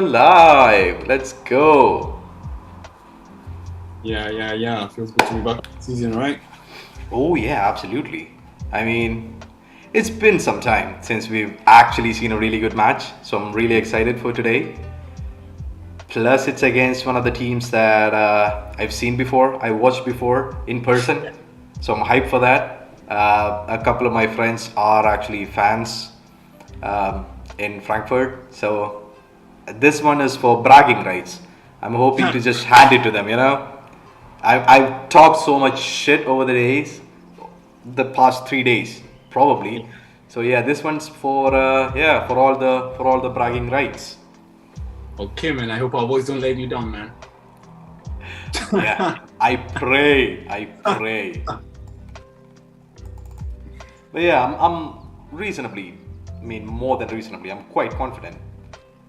alive. Let's go. Yeah. Feels good to be back this season, right? Oh, yeah, absolutely. I mean, it's been some time since we've actually seen a really good match, so I'm really excited for today. Plus, it's against one of the teams that I've seen before, I watched before in person, so I'm hyped for that. A couple of my friends are actually fans um, in Frankfurt, so this one is for bragging rights. I'm hoping to just hand it to them, you know? I've talked so much shit over the days, the past 3 days, probably. So yeah, this one's for for all the bragging rights. Okay, man. I hope our boys don't let you down, man. Yeah, I pray. But yeah, I'm reasonably, I mean more than reasonably, I'm quite confident.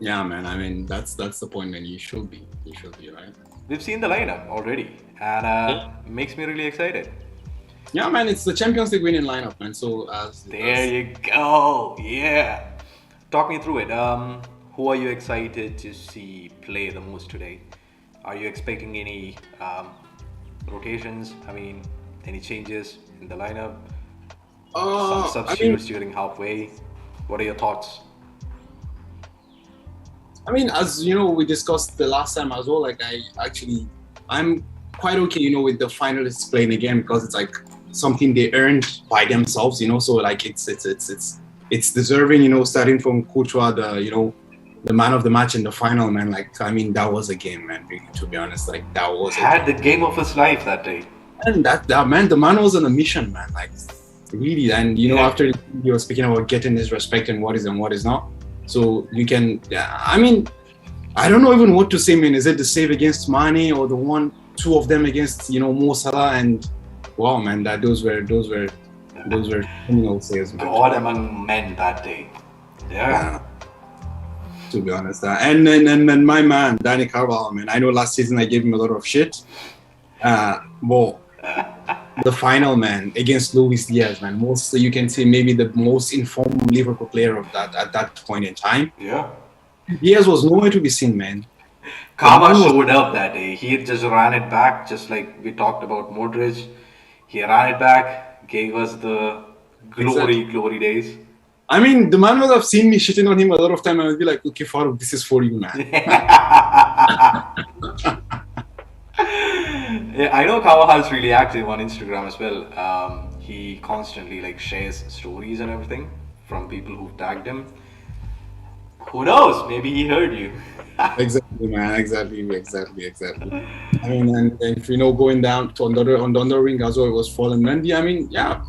Yeah, man. I mean, that's the point, man. You should be. You should be, right? We've seen the lineup already, and Yeah. makes me really excited. Yeah, man. It's the Champions League winning lineup, man. So There as you go. Yeah. Talk me through it. Who are you excited to see play the most today? Are you expecting any rotations? I mean, any changes in the lineup? Some I mean, substitutes during halfway? What are your thoughts? as you know, we discussed the last time as well. Like, I'm quite okay, with the finalists playing again because it's like something they earned by themselves, So like, it's deserving, starting from Courtois, the man of the match in the final, man. Like, I mean, that was a game, man. Really, to be honest, like that was a Had game. the game of his life that day. And that man, the man was on a mission, man. Like, really. And Yeah. after you were speaking about getting his respect and what is not. So you can, yeah, I mean, I don't know even what to say, man. Is it the save against Mane or two of them against, Mo Salah? And wow, man, those were criminal saves, man. God among men that day. Yeah. Yeah, to be honest. And my man, Danny Carvalho, man. I know last season I gave him a lot of shit. But the final, man, against Luis Diaz, man. Most, you can say, maybe the most informed Liverpool player of that at that point in time. Yeah. Diaz was nowhere to be seen, man. The Kama man was showed up that day. He just ran it back, just like we talked about Modric. He ran it back, gave us the exactly. glory days. I mean, the man would have seen me shitting on him a lot of time. I would be like, okay, Farooq, this is for you, man. Yeah, I know Kawaha's really active on Instagram as well. He constantly like shares stories and everything from people who've tagged him. Who knows? Maybe he heard you. Exactly, man. Exactly. I mean, and if going down to on the other ring as well, it was Fallen Mendy. I mean, yeah.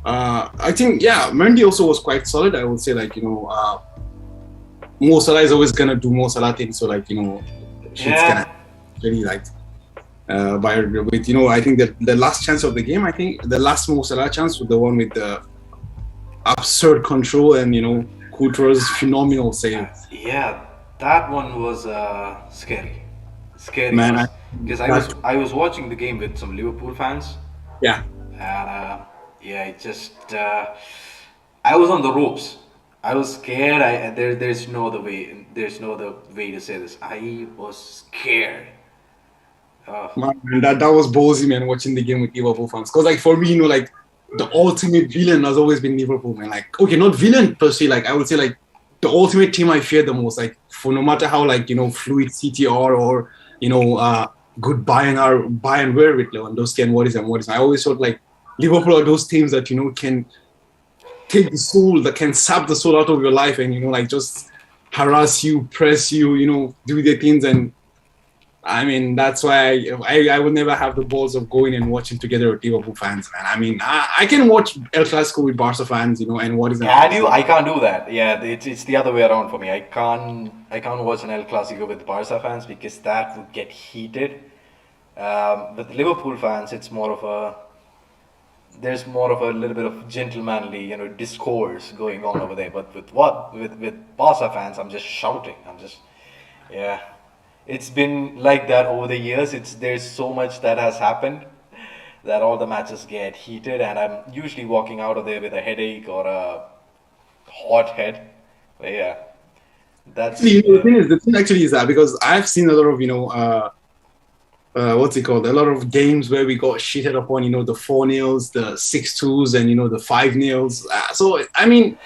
I think Mendy also was quite solid. I would say, like, Mo Salah is always gonna do Mo Salah things. So, like, shit's Yeah. gonna really, like, by with I think that the last chance of the game, I think the last Mo Salah chance was the one with the absurd control and Courtois' phenomenal save. Yeah, that one was scary Man, because that I was watching the game with some Liverpool fans, yeah. and yeah, it just I was on the ropes. I was scared. There's no other way. There's no other way to say this. I was scared. Man, that was ballsy, man, watching the game with Liverpool fans. Because, like, for me, like, the ultimate villain has always been Liverpool, man. Like, okay, not villain per se. Like, I would say, like, the ultimate team I fear the most. Like, for no matter how, like, fluid City are, or good buy and wear with Lewandowski and what is. I always thought, like, Liverpool are those teams that can take the soul, that can sap the soul out of your life, and like, just harass you, press you, do their things. And I mean, that's why I would never have the balls of going and watching together with Liverpool fans, man. I mean, I can watch El Clasico with Barca fans, and what is an Can you? I can't do that. Yeah, it's the other way around for me. I can't watch an El Clasico with Barca fans because that would get heated. With Liverpool fans, it's more of a there's more of a little bit of gentlemanly, discourse going on over there. But with Barca fans, I'm just shouting. Yeah. It's been like that over the years. There's so much that has happened that all the matches get heated, and I'm usually walking out of there with a headache or a hot head. But yeah, That's Actually, yeah. the thing actually is that because I've seen a lot of what's it called? A lot of games where we got shitted upon, the 4-0s, the 6-2s, and the 5-0s. So I mean,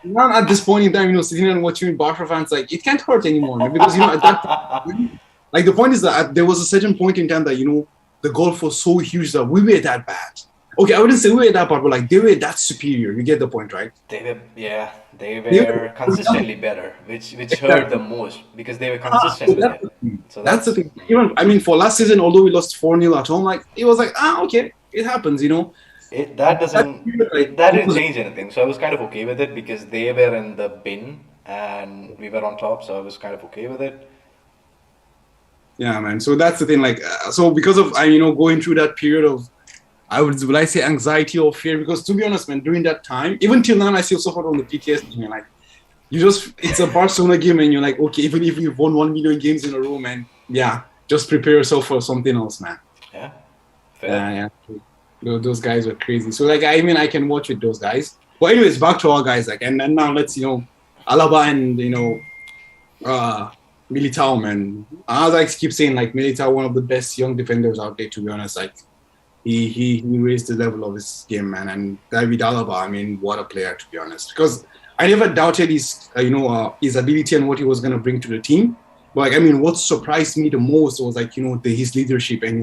now at this point in time, sitting and watching Barca fans, like it can't hurt anymore, man, because at that time, like the point is that there was a certain point in time that the golf was so huge that we were that bad. Okay, I wouldn't say we were that bad, but like they were that superior. You get the point, right? They They were were consistently better, which hurt the exactly. most because they were So consistent with that's it. the thing. So That's the that's thing. Even I mean, for last season, although we lost 4-0 at home, like it was like okay, it happens. it. That That doesn't period, like it. That it didn't was change anything. So I was kind of okay with it because they were in the bin and we were on top. So I was kind of okay with it. yeah, man. So that's the thing. Like, so because of going through that period of would I say anxiety or fear? Because to be honest, man, during that time, even till now, I still suffer from the PTSD. Man, like it's a Barcelona game, and you're like, okay, even if you've won 1 million games in a row, man, yeah, just prepare yourself for something else, man. Yeah, fair. Yeah. Those guys were crazy. So like, I mean, I can watch with those guys. But anyways, back to our guys. Like, and now let's Alaba and uh Militao, man. I like keep saying like Militao, one of the best young defenders out there. To be honest, like he raised the level of his game, man. And David Alaba, I mean, what a player, to be honest. Because I never doubted his ability and what he was gonna bring to the team. But like, I mean, what surprised me the most was like his leadership and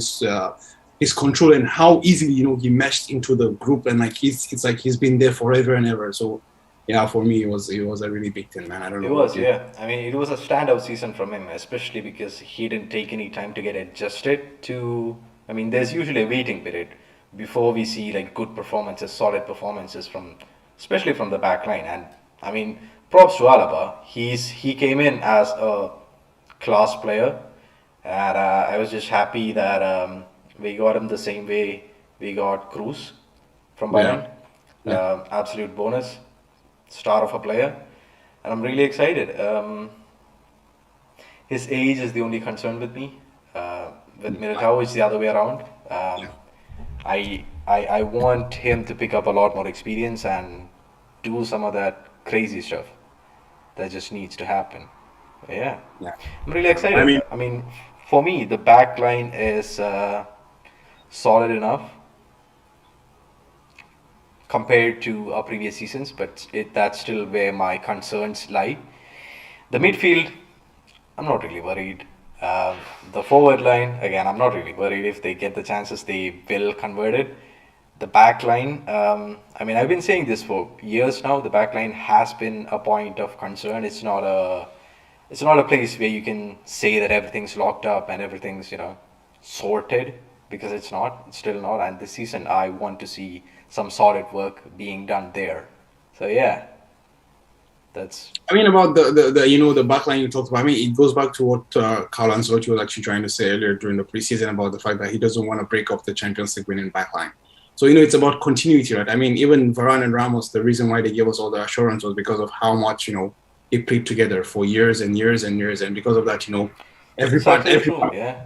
his control and how easily he meshed into the group, and like it's like he's been there forever and ever. So yeah, for me it was a really big thing, man. I don't It know about was, you. yeah. I mean, it was a standout season from him, especially because he didn't take any time to get adjusted to. I mean, there's usually a waiting period before we see like good performances, solid performances from, especially from the back line. And I mean, props to Alaba. He came in as a class player, and I was just happy that we got him the same way we got Cruz from Yeah, Bayern. yeah. Absolute bonus, star of a player, and I'm really excited. His age is the only concern with me. With Militao, it's the other way around. Yeah. I want him to pick up a lot more experience and do some of that crazy stuff that just needs to happen. Yeah, Yeah. I'm really I excited. mean, I mean, for me, the back line is solid enough compared to our previous seasons, but that's still where my concerns lie. The midfield, I'm not really worried. The forward line, again, I'm not really worried. If they get the chances, they will convert it. The back line, I mean, I've been saying this for years now. The back line has been a point of concern. It's not a place where you can say that everything's locked up and everything's sorted, because it's not. It's still not. And this season, I want to see some solid work being done there. So yeah, that's I mean about the backline you talked about. I mean, it goes back to what Carlo Ancelotti was actually trying to say earlier during the preseason about the fact that he doesn't want to break up the Champions League winning backline. So it's about continuity, right? I mean, even Varane and Ramos, the reason why they gave us all the assurance was because of how much they played together for years and years and years, and because of that, it's actually every true. part Yeah.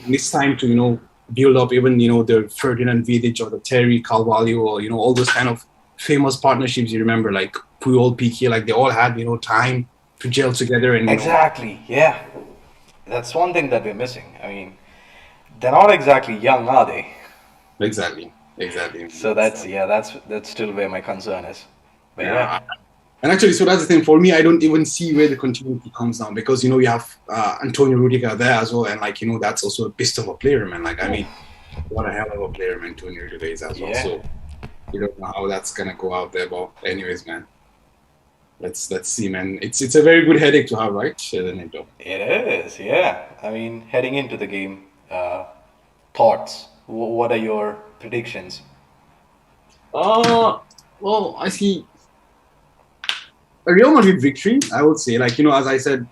needs time to build up. Even the Ferdinand Vidic or the Terry Carvalho, or all those kind of famous partnerships you remember, like Puyol, Piqué, like they all had time to gel together, and Exactly. Yeah. That's one thing that we're missing. I mean, they're not exactly young, are they? exactly. So that's still where my concern is. But yeah. Yeah. And actually, so that's the thing. For me, I don't even see where the continuity comes down, because you have Antonio Rudiger there as well, and like that's also a beast of a player, man. Like I Oof. mean, what a hell of a player, man, Antonio Rudiger is as well. Yeah. So you don't know how that's gonna go out there, but anyways, man, let's see, man. It's a very good headache to have, right? Neto? It is. Yeah. I mean, heading into the game, thoughts. What are your predictions? Well, I see a Real Madrid victory. I would say, like as I said,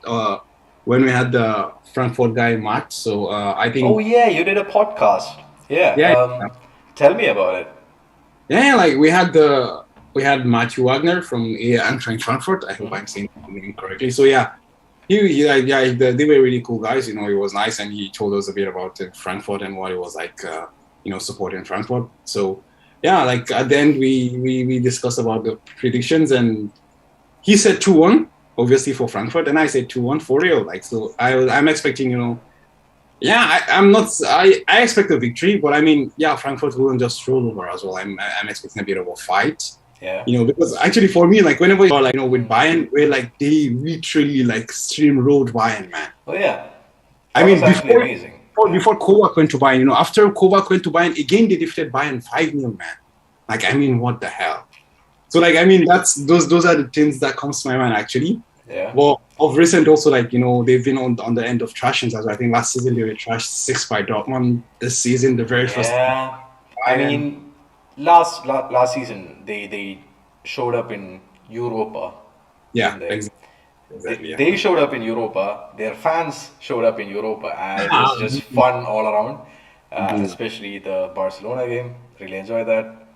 when we had the Frankfurt guy Matt. So I Oh think, yeah, you did a podcast. Yeah. yeah, Tell me about it. yeah, like we had Matthew Wagner from Eintracht Frankfurt. I hope I'm saying the name correctly. So yeah, they were really cool guys. He was nice, and he told us a bit about Frankfurt and what it was like, supporting Frankfurt. So yeah, like at the end we discussed about the predictions, and he said 2-1. obviously for Frankfurt, and I said 2-1 for Real. Like, so I'm expecting, yeah, I'm not. I expect a victory, but I mean, yeah, Frankfurt wouldn't just roll over as well. I'm expecting a bit of a fight. Yeah. Because actually for me, like whenever with Bayern, where like they literally like steamrolled Bayern, man. Oh yeah. I That was mean, actually amazing. before Kovac went to Bayern, after Kovac went to Bayern, again they defeated Bayern 5-0, man. Like, I mean, what the hell? So like, I mean, those are the things that comes to my mind actually. Yeah. Well, of recent also, like, they've been on the end of trashings as well. I think last season they were trashed 6 by Dortmund. This season, the very first. Yeah. I mean, last season they showed up in Europa. Yeah, didn't they? exactly. Yeah. They showed up in Europa. Their fans showed up in Europa, and it was just fun all around. Especially the Barcelona game. Really enjoyed that.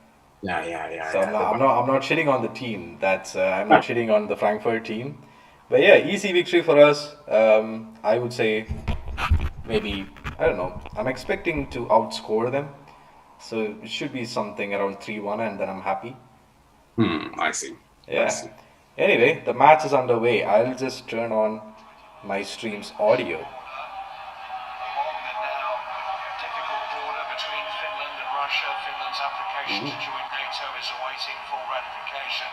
Yeah. So I'm not shitting on the team. I'm not shitting on the Frankfurt team. But yeah, easy victory for us. I would say maybe, I don't know. I'm expecting to outscore them. So it should be something around 3-1, and then I'm happy. I see. Yeah. Anyway, the match is underway. I'll just turn on my stream's audio. Finland's application to join NATO is awaiting full ratification.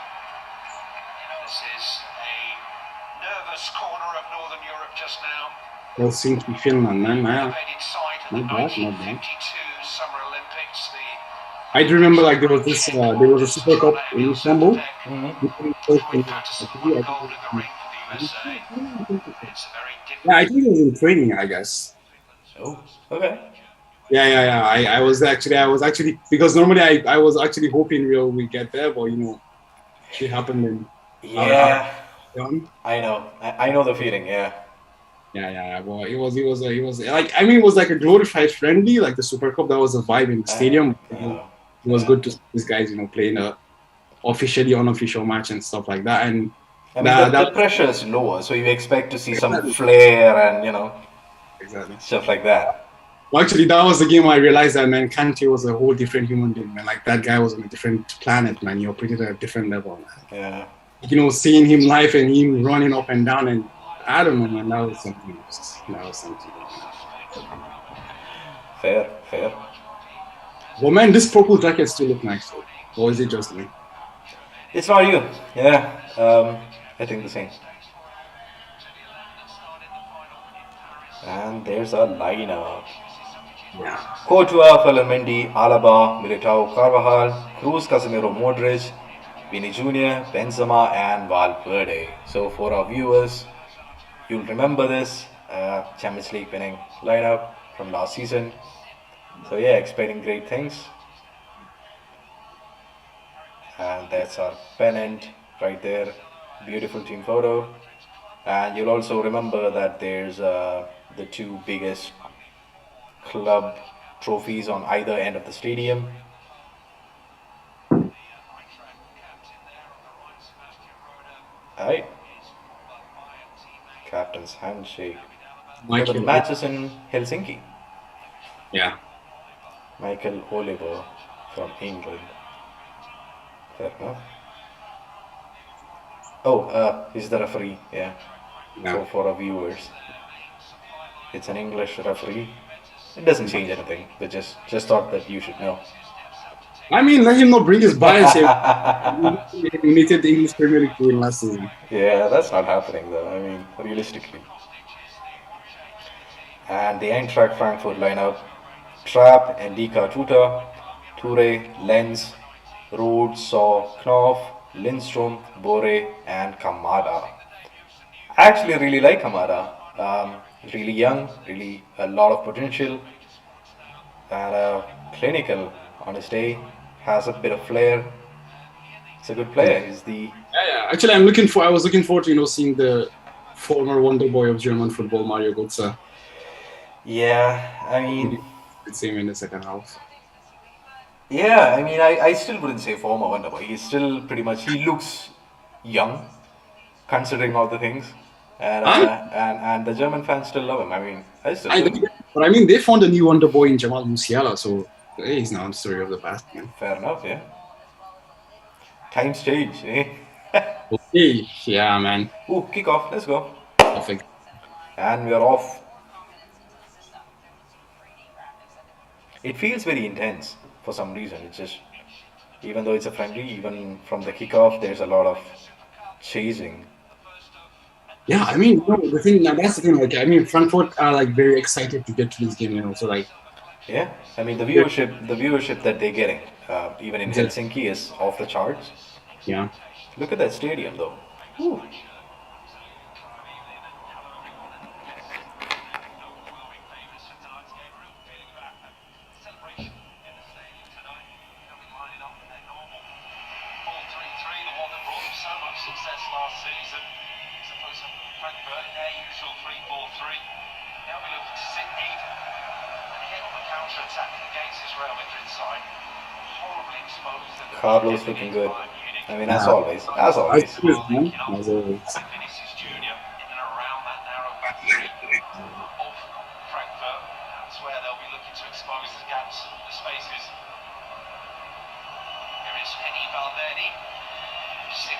This is a nervous corner of Northern Europe just now. Helsinki, Finland, man. Not bad. Summer Olympics. I do remember like there was a Super Cup in Istanbul. Yeah, I think it was in training, I guess. Oh, okay. Yeah. I was actually because normally I was actually hoping we get there, but shit happened and I know. I know the feeling. Yeah. Yeah. Well, it was like, I mean, it was like a glorified friendly, like the Super Cup. That was a vibe in the stadium. It was good to see these guys, playing a officially unofficial match and stuff like that. And I mean, the pressure is lower, so you expect to see some flair and exactly stuff like that. Well, actually, that was the game I realized that, man, Kante was a whole different human being, man. Like, that guy was on a different planet, man. He operated at a different level, man. Yeah. Seeing him live and him running up and down, and I don't know, man, that was something else. Fair. Well, man, this purple jacket still look nice, though. Or is it just me? It's not you. Yeah. I think the same. And there's a lineup. Yeah. Courtois, Mendy, Alaba, Militao, Carvajal, Cruz, Casemiro, Modric, Vini Jr., Benzema, and Valverde. So for our viewers, you'll remember this Champions League winning lineup from last season. So yeah, expecting great things. And that's our pennant right there. Beautiful team photo. And you'll also remember that there's the two biggest club trophies on either end of the stadium. Alright. Captain's handshake. The match is in Helsinki. Yeah. Michael Oliver from England. Fair enough. Oh, he's the referee, yeah. So for our viewers, it's an English referee. It doesn't change anything, but just thought that you should know. I mean, let him not bring his bias here. We needed the English Premier League to win last season. Yeah, that's not happening though. I mean, realistically. And the Eintracht Frankfurt lineup: Trapp, Ndika, Tuta, Toure, Lenz, Rode, Saw, Knopf, Lindstrom, Bore, and Kamada. I actually really like Kamada. Really young, really a lot of potential, and clinical on his day. Has a bit of flair. He's a good player. He's the Actually, I was looking forward to seeing the former wonder boy of German football, Mario Götze. Yeah, I mean, it's him in the second half. Yeah, I mean, I still wouldn't say former wonder boy. He's still pretty much. He looks young, considering all the things, and the German fans still love him. I mean, but I mean, they found a new wonder boy in Jamal Musiala, so he's now the story of the past, man. Fair enough, yeah. Times change, eh? Okay, yeah, man. Ooh, kick off. Let's go. Perfect. And we're off. It feels very intense for some reason. It's just, even though it's a friendly, even from the kickoff, there's a lot of chasing. Yeah, I mean, the thing now that's the thing. Like, I mean, Frankfurt are like very excited to get to this game, So like, Yeah, I mean yeah, the viewership that they're getting, even in exactly. Helsinki, is off the charts. Yeah. Look at that stadium, though. Ooh. Carlos looking good. I mean, as Yeah. always, as As always. always, man. As always. Vinicius Junior in and around that narrow back three of Frankfurt. That's where they'll be looking to expose the gaps, the spaces. Here is Henny Valverde.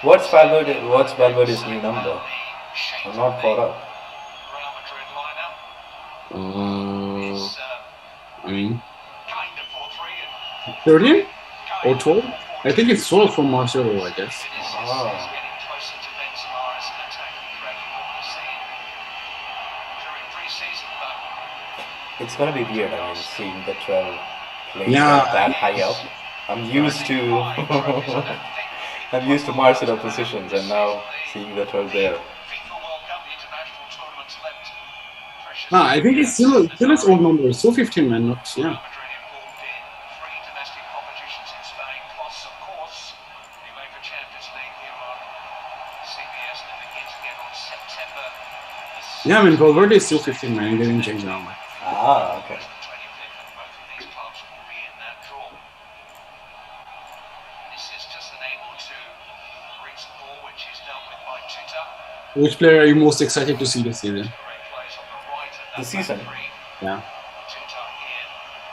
What's Valverde's new number? I'm not caught up. Real Madrid lineup Uh, is I mean, kind of 4-3 and 13 or kind of 12? I think 4-2. it's 12 from Marcelo, I guess. Vinicius is Ah, getting closer to Benzema as an attacking threat from what we've seen during pre-season, but it's gonna be weird. I mean, seeing the 12 placed Yeah, that high up. I'm used to trophies, I don't think either I'm club used to will want Marcelo to have positions, this and season. now seeing the 12 The there. FIFA World Cup, the international tournaments left precious nah, I think it's gaps in the still its diary. old number. It's still 15, man. Not yeah. Real Madrid involved in three domestic competitions in Spain, plus, of course, the UEFA Champions League here on CBS that begins again on September the Yeah, I mean 16th. Valverde is still 15, man. He didn't change the number. Ah, okay. August the 25th, and both of these clubs will be in that draw. This is just unable to reach the ball, which is dealt with by Tuta. Which player are you most excited to see this season? Great plays on the right of This that back season, three. Yeah. Tuta here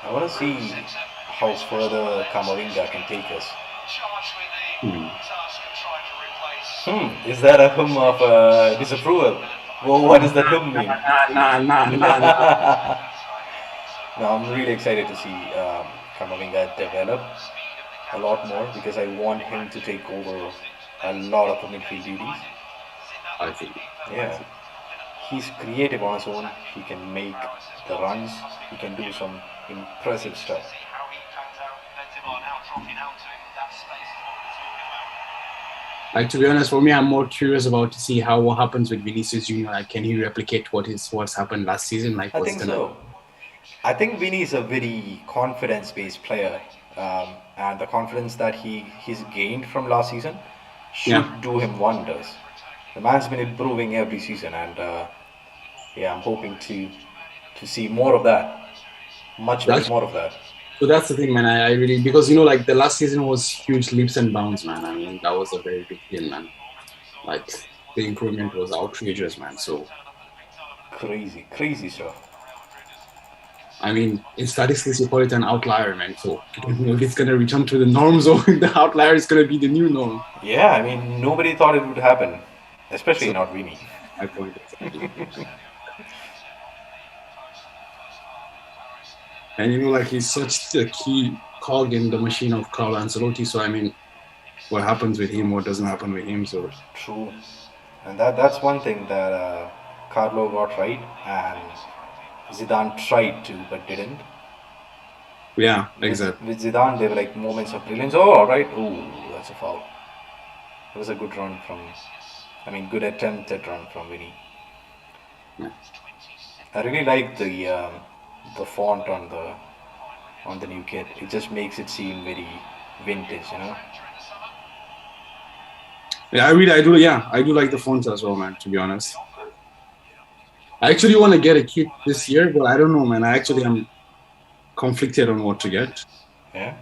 I want to through the see centre, how giving space to the further left. Kamavinga can take us. Charged with the Hmm. task of trying to replace Is that a hum of Perisic, disapproval? and find Well, what does that hum mean? Nah. No, I'm really excited to see Kamavinga develop a lot more because I want him to take over a lot of the midfield duties. I think. Yeah, he's creative on his own. He can make the runs. He can do some impressive stuff. see how he pans out. Benzema now dropping out to that space is what we're talking about. Like to be honest, for me, I'm more curious about to see how what happens with Vinicius Junior. Like, can he replicate what's happened last season? Like, I what's think gonna? so. I think Vinny is a very confidence-based player, and the confidence that he's gained from last season Yeah, should do him wonders. The man's been improving every season, and yeah, I'm hoping to see more of that, much that's more of that. so. That's the thing, man. I really because like the last season was huge leaps and bounds, man. I mean, that was a very big deal, man. Like the improvement was outrageous, man. So Crazy, crazy stuff. I mean, in statistics, you call it an outlier, man. So I don't know if it's gonna return to the norm zone. The outlier is gonna be the new norm. Yeah, I mean nobody thought it would happen, especially So not Vinny. my point exactly. And like he's such a key cog in the machine of Carlo Ancelotti. So I mean, what happens with him, what doesn't happen with him. So True, and that's one thing that Carlo got right, and Zidane tried to but didn't. yeah, With, exactly. with Zidane, there were like moments of brilliance. Oh, all right. Ooh, that's a foul. It was a good run from, I mean, good attempted run from Vinny. Yeah. I really like the font on the new kit. It just makes it seem very vintage, you know. Yeah, I do like the fonts as well, man. To be honest, I actually want to get a kit this year, but I don't know, man. I actually am conflicted on what to get. Yeah.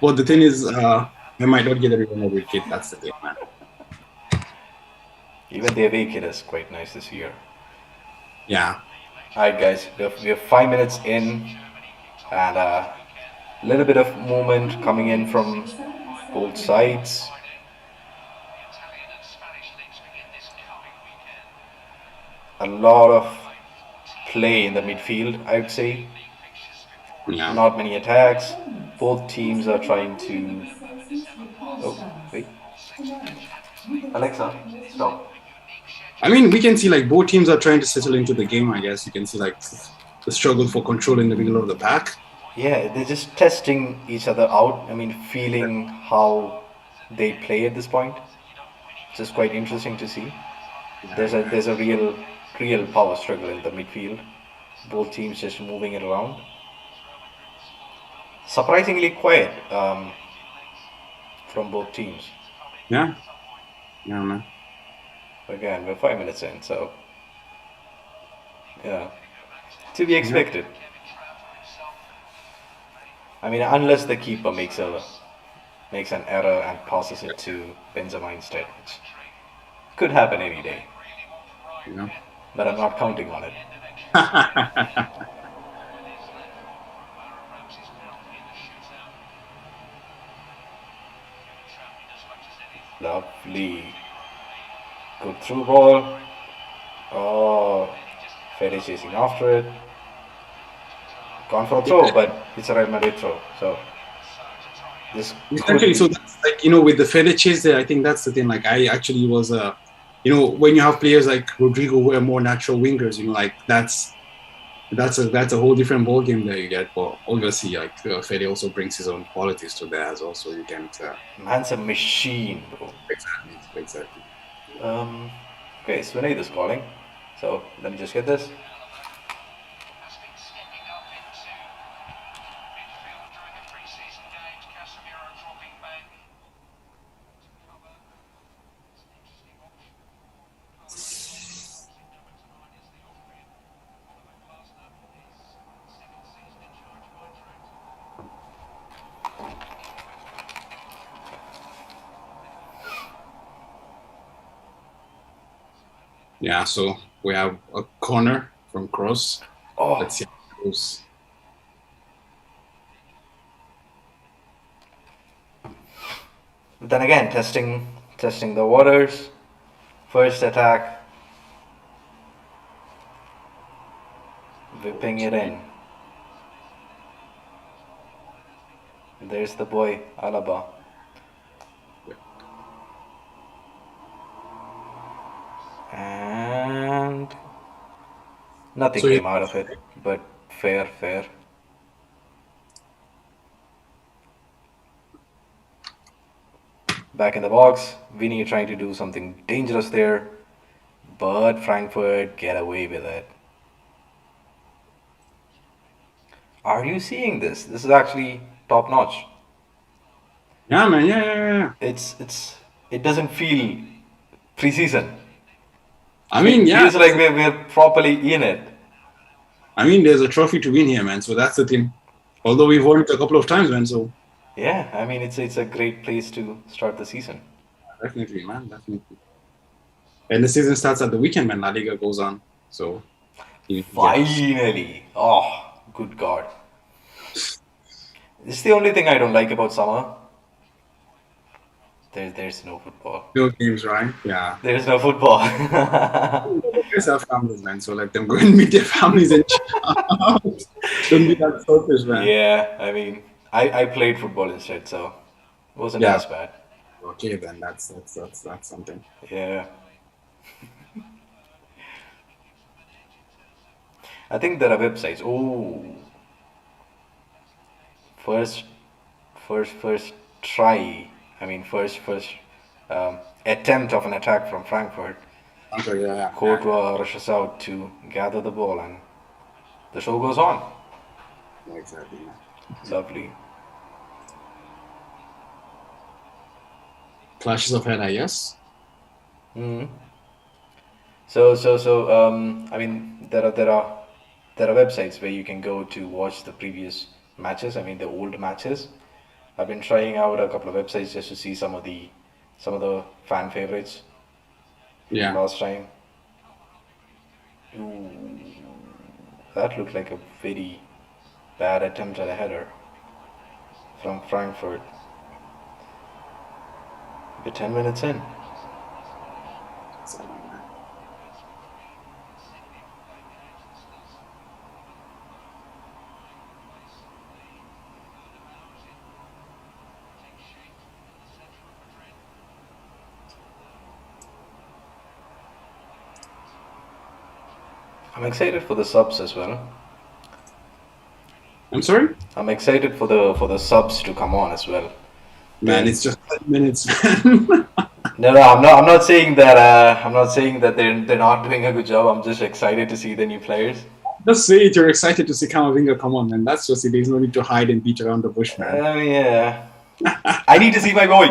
But the thing is, I might not get a Real Madrid kit. That's the thing, man. Even the away kit is quite nice this year. Yeah, All right, guys. We have 5 minutes in, and a little bit of movement coming in from both sides. a lot of play in the midfield, I would say. Yeah. Not many attacks. Both teams are trying to. Oh, wait. Alexa, stop. I mean, we can see like both teams are trying to settle into the game. I guess you can see like the struggle for control in the middle of the pack. Yeah, they're just testing each other out. I mean, feeling how they play at this point. It's just quite interesting to see. Yeah, There's a real power struggle in the midfield. Both teams just moving it around. Surprisingly quiet from both teams. yeah, yeah, man. Again, we're 5 minutes in, so yeah, to be Yeah. expected. I mean, unless the keeper makes an error and passes it to Benzema instead, which could happen any day, Yeah. but I'm not counting on it. Lovely, good through ball. Oh, Fede chasing after it. Gone for a throw, but it's a Real Madrid throw, so this could Exactly. So be. that's like with the Fede chase there, I think that's the thing. Like I actually was when you have players like Rodrigo who are more natural wingers, like that's a whole different ball game that you get. But obviously, like Fede also brings his own qualities to that as well. So you can't Man's a machine, bro. exactly. Um, okay, Svinay is calling. So let me just get this. Has been stepping up into midfield during the pre-season games. Casemiro dropping back to cover. It's an interesting option for number 9 is the Austrian Oliver Glasner. His second season in charge of Eintracht. Yeah. So we have a corner from Cross. Oh, Let's see how it goes. then again, testing the waters. First attack, whipping it in. There's the boy, Alaba. And nothing So came out of it, but fair. Back in the box, Vinny trying to do something dangerous there, but Frankfurt get away with it. Are you seeing this? This is actually top notch. yeah, man. Yeah. It doesn't feel preseason. I mean, It yeah. feels like we're properly in it. I mean, there's a trophy to win here, man. So that's the thing. Although we've won it a couple of times, man. So Yeah, I mean it's a great place to start the season. definitely, man. Definitely. And the season starts at the weekend, man. La Liga goes on. So you get Finally. Oh, good God. This is the only thing I don't like about summer. There's no football. no games, right? Yeah. There's no football. Guys have families, man. So let them go and meet their families and chill out. Don't be that selfish, man. Yeah, I mean, I played football instead, so it wasn't Yeah. as bad. Okay, then that's something. Yeah. I think there are websites. Oh, first, first try. I mean, first attempt of an attack from Frankfurt. Okay, yeah. Courtois rushes out to gather the ball, and the show goes on. Yeah, exactly. Lovely. Clashes of head, I guess. Hmm. So, I mean, there are websites where you can go to watch the previous matches. I mean, the old matches. I've been trying out a couple of websites just to see some of the fan favorites Yeah. last time. Ooh, that looked like a very bad attempt at a header from Frankfurt. We're 10 minutes in. So, man. I'm excited for the subs as well. I'm sorry? I'm excited for the subs to come on as well. Man, They, it's just 10 minutes, man. no, I'm not saying that. I'm not saying that they're not doing a good job. I'm just excited to see the new players. Just say it. You're excited to see Kamavinga come on, man. That's just it. There's no need to hide and beat around the bush, man. Yeah. I need to see my boy.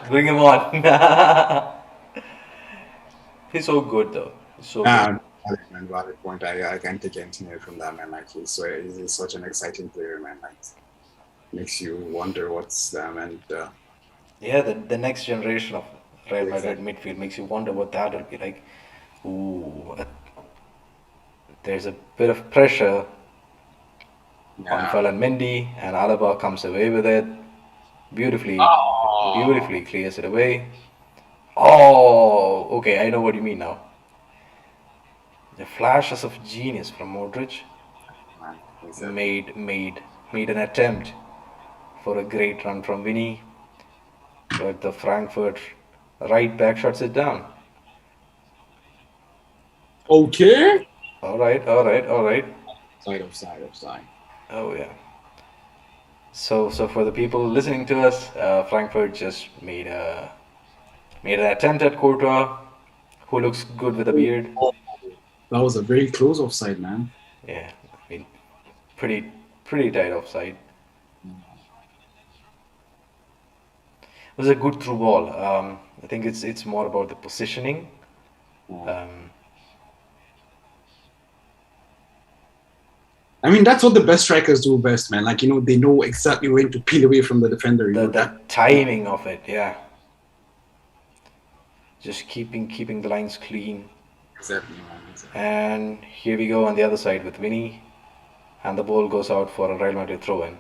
Bring him on. He's so good though. He's so good. Valid, man, valid point. I can't take anything away from that, man. Like he's such an exciting player, man. Like makes you wonder what's them and Yeah, the next generation of Real Madrid exactly. midfield makes you wonder what that will be like. Ooh, there's a bit of pressure on Yeah. Mendy, and Alaba comes away with it beautifully. Oh, Beautifully clears it away. Oh, okay, I know what you mean now. The flashes of genius from Modric man, exactly. made an attempt for a great run from Vinny, but the Frankfurt right back shuts it down. Okay. All right, all right, all right. Side. Oh yeah. So for the people listening to us, Frankfurt just made an attempt at Courtois, who looks good with a beard. Oh, that was a very close offside, man. Yeah, I mean, pretty pretty tight offside. It was a good through ball. I think it's more about the positioning. Oh. Um, I mean, that's what the best strikers do best, man. Like they know exactly when to peel away from the defender. the timing of it, yeah. Just keeping the lines clean. Exactly, man. Exactly. And here we go on the other side with Vinny, and the ball goes out for a Real Madrid throw in.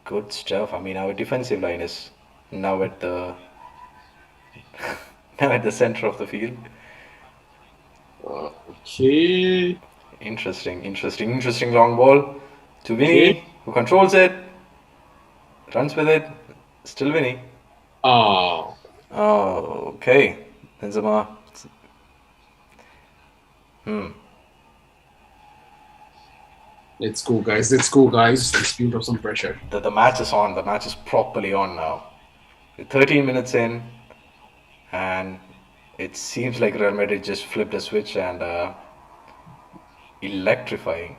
Good stuff. I mean, our defensive line is now at the now at the center of the field. Okay. Interesting long ball to Okay. Vinny, who controls it, runs with it. Still Vinny. Oh, Oh, okay. Benzema. Hmm. let's go, guys. Let's go, guys. Let's build up some pressure. The match is on. The match is properly on now. We're 13 minutes in, and it seems like Real Madrid just flipped a switch and electrifying.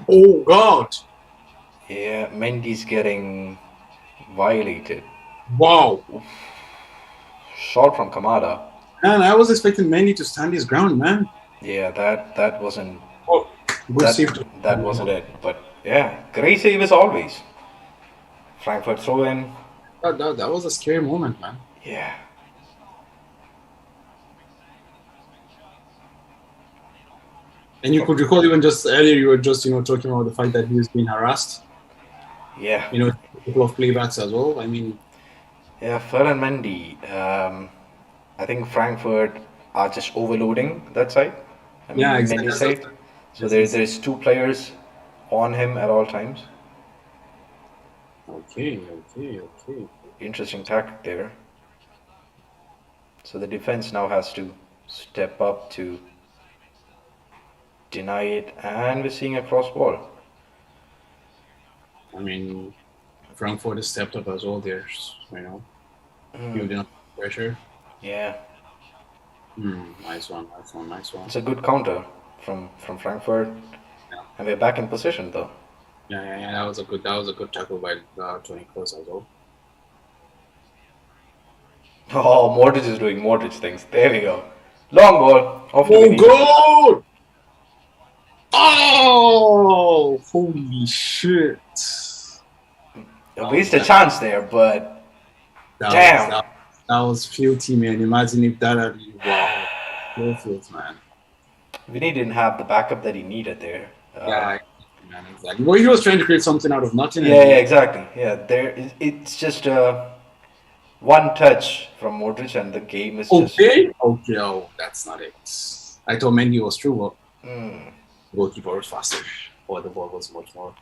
Oh God! Yeah, Mendy's getting violated. Wow. Shot from Kamada. Man, I was expecting Mendy to stand his ground, man. Yeah, that wasn't Oh, good that save. that wasn't it. But yeah, great save as always. Frankfurt throw in. That was a scary moment, man. Yeah. And you could recall even just earlier, you were just talking about the fact that he was being harassed. Yeah. A couple of playbacks as well. I mean, Yeah, Ferland Mendy. I think Frankfurt are just overloading that side. I mean, yeah, Mendy's exactly. side. So there's two players on him at all times. Okay. Interesting tactic there. So the defense now has to step up to deny it, and we're seeing a cross ball. I mean, Frankfurt has stepped up as well. There's building up pressure. Yeah, Nice one. it's a good counter from Frankfurt, Yeah. and we're back in position though. Yeah. That was a good tackle by Tony Kroos as well. Oh, Modric is doing Modric things. There we go. Long ball. Off to Oh, Vinny. goal! Oh, holy shit! Waste a chance there, but That damn. that was filthy, man. Imagine if that had been wow. Perfect, man. Vinny didn't have the backup that he needed there. Yeah, man, exactly. Well, he was trying to create something out of nothing. Yeah, exactly. Yeah, it's just One touch from Modric and the game is just. Okay. Okay. Oh, that's not it. I thought Mendy was true, but goalkeeper was faster. Or the ball was much more.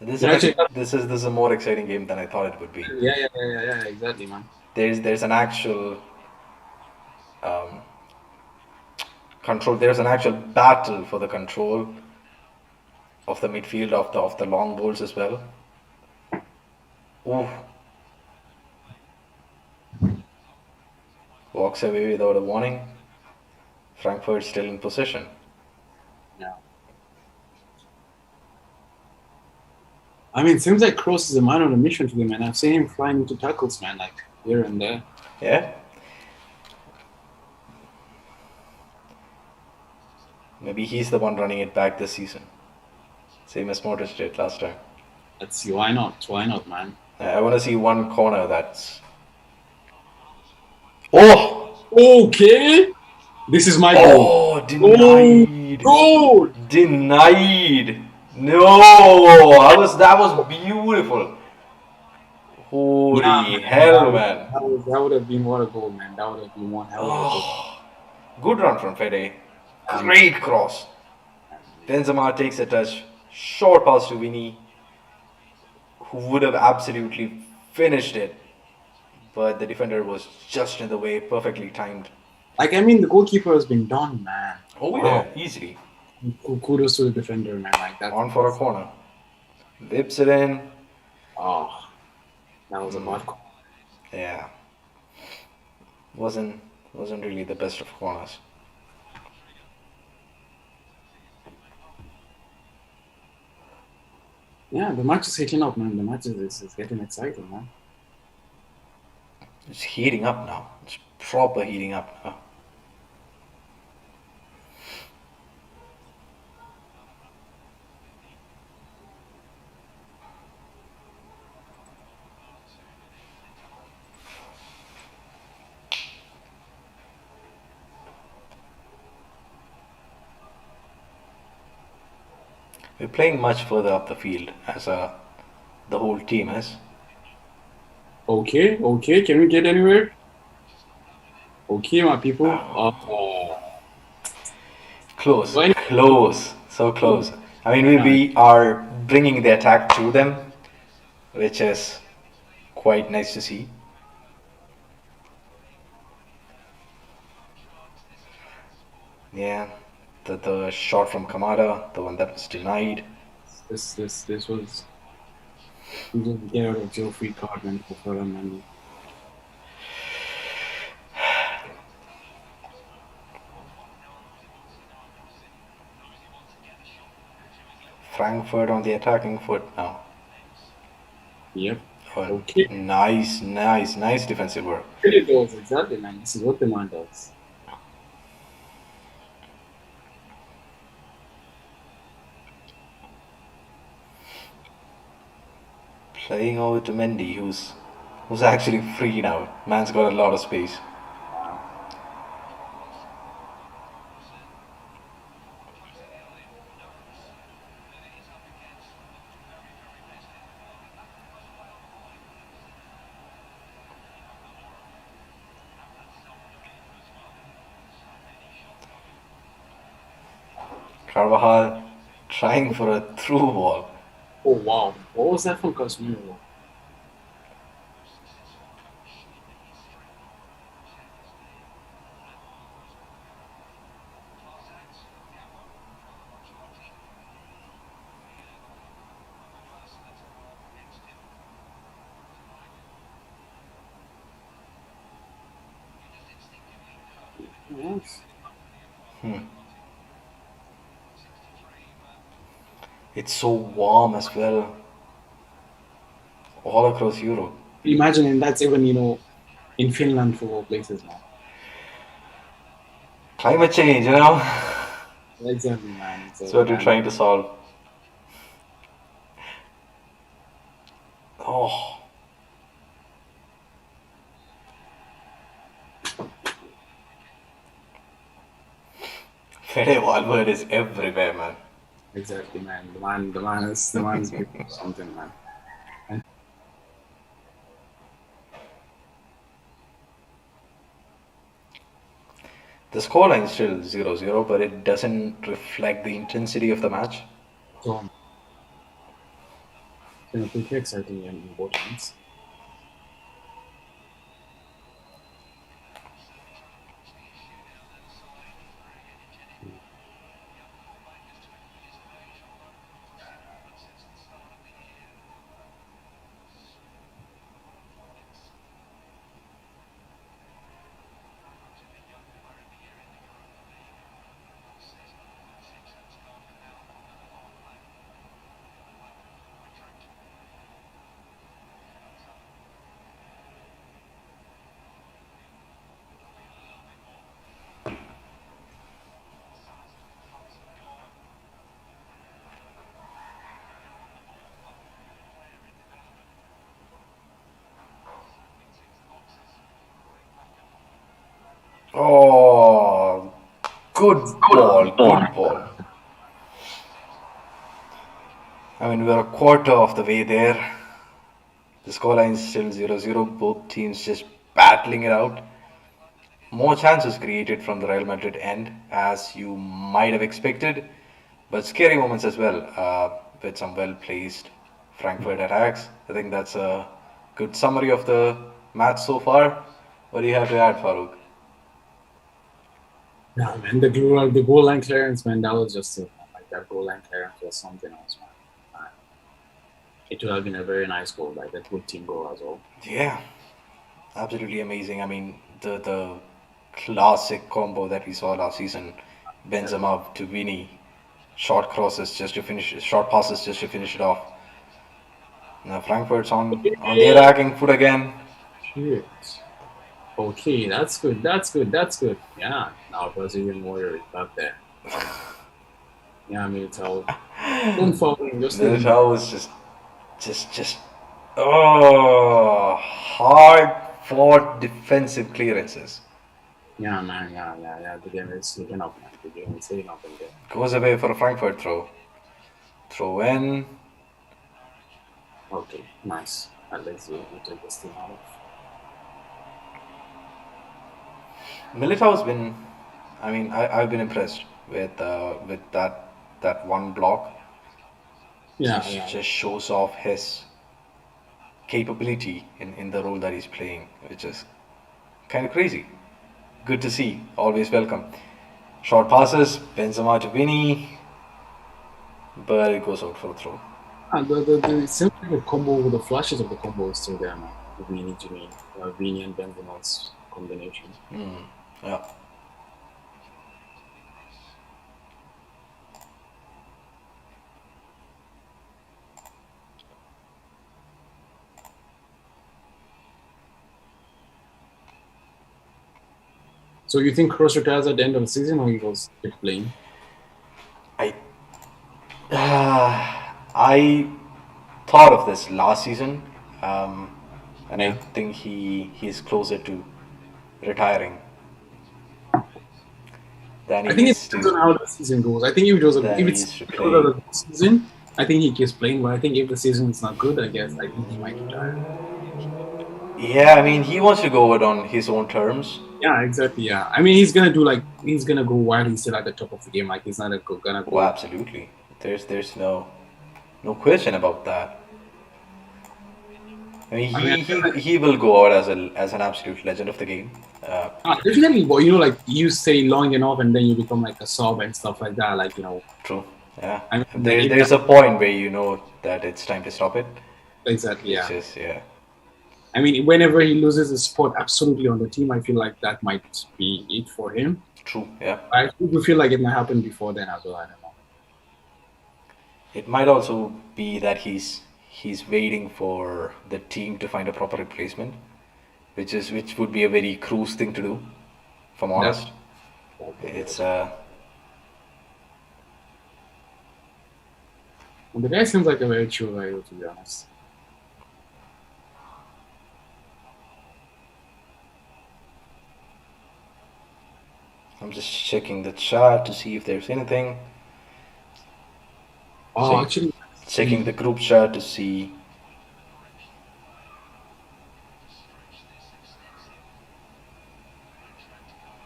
This is You know, actually, this is a more exciting game than I thought it would be. yeah, exactly, man. There's an actual um, control. There's an actual battle for the control of the midfield of the long balls as well. Ooh, walks away without a warning. Frankfurt still in possession. Yeah. I mean, seems like Kroos is a man on a mission today, man. I've seen him flying into tackles, man, like here and there. Yeah, maybe he's the one running it back this season. Same as Modric did last time. Let's see. Why not? Why not, man? I want to see one corner that's. Oh! Okay. This is my goal. Oh! Denied! Goal! Denied! No! That was beautiful. Holy hell, man. That would have been what a goal, man. That would have been one hell of a goal. Oh, good run from Fede. Great cross. Benzema takes a touch. Short pass to Vinny, who would have absolutely finished it. But the defender was just in the way, perfectly timed. Like, I mean, the goalkeeper has been done, man. Oh, yeah, easily. Kudos to the defender, man. Like that. On for a corner. Whips it in. Oh, that was a bad call. Yeah. Wasn't really the best of corners. Yeah, the match is heating up, man. The match is getting exciting, man. It's heating up now. It's proper heating up now. We're playing much further up the field as the whole team is. Okay. Can we get anywhere? Okay, my people. Oh. Close, When- close, so close. I mean, we are bringing the attack to them, which is quite nice to see. Yeah, the shot from Kamada, the one that was denied. This was get out of jail free card, man. For them, man. Frankfurt on the attacking foot now. Yep. Oh, Okay. nice defensive work. It does exactly, man. This is what the man does. Playing over to Mendy, who's actually free now. Man's got a lot of space. Carvajal trying for a through ball. Oh wow, what was that from Casemiro? Yes. It's so warm as well. All across Europe. Imagine, and that's even in Finland for all places now. Climate change, you know? Exactly, man. That's what we're trying to solve. Oh. Fede Valverde is everywhere, man. Exactly, man. The man is good for something, man. And The scoreline is still 0-0, but it doesn't reflect the intensity of the match. so pretty exciting and important. Oh, good ball, good ball. I mean, we're a quarter of the way there. The scoreline is still 0-0. Both teams just battling it out. More chances created from the Real Madrid end, as you might have expected, but scary moments as well, with some well placed Frankfurt attacks. I think that's a good summary of the match so far. What do you have to add, Farouk? Yeah, man. The goal line clearance, man. That was just it, man. Like that goal line clearance was something else, man. It would have been a very nice goal, like a good team goal as well. Yeah, absolutely amazing. I mean, the classic combo that we saw last season, Exactly. Benzema to Vini, short passes just to finish it off. Now Frankfurt's on the Okay. attacking foot again. Shit. Okay, that's good. That's good. That's good. Yeah. Now it was even more back there. Yeah, I mean, tell. Don't follow him. Just leave him. Militao was just oh, hard fought defensive clearances. Yeah, man. Yeah, yeah, yeah. The game is heating up, man. The game is heating up in there. Goes away for a Frankfurt throw. Throw in. Okay, nice. At least you took this thing out of. Militao's been, I mean, I've been impressed with that one block. Yeah, yeah. Just shows off his capability in the role that he's playing, which is kind of crazy. Good to see. Always welcome. Short passes, Benzema to Vini, but it goes out for a throw. And the it seems like the combo, the flashes of the combo is still there, man. The Vini and Benzema's combination. Yeah. So you think Kroos retires at the end of the season, or he goes keep playing? I I thought of this last season, and I Yeah. think he's closer to retiring than I he think it is depends on to how the season goes. I think than if he it's is to because of play. the good season, I think he keeps playing. But I think if the season is not good, I think he might retire. Yeah, I mean he wants to go out on his own terms. Yeah, exactly. Yeah, I mean he's gonna go while he's still at the top of the game. Like he's not gonna Oh, go. absolutely. There's no question about that. I mean I mean, he will go out as an absolute legend of the game. Uh, definitely. But like you stay long enough, and then you become like a sub and stuff like that. Like True. Yeah. I mean, like There if that there's a point where you know that it's time to stop it. exactly. It's Yeah. just yeah. I mean, whenever he loses a spot absolutely on the team, I feel like that might be it for him. True. Yeah. I do feel like it might happen before then as well. I don't know. It might also be that he's waiting for the team to find a proper replacement, which would be a very cruise thing to do. If I'm That's honest, it's the guy seems like a very chill guy, to be honest. I'm just checking the chat to see if there's anything. Oh, See, actually, checking the group chat to see.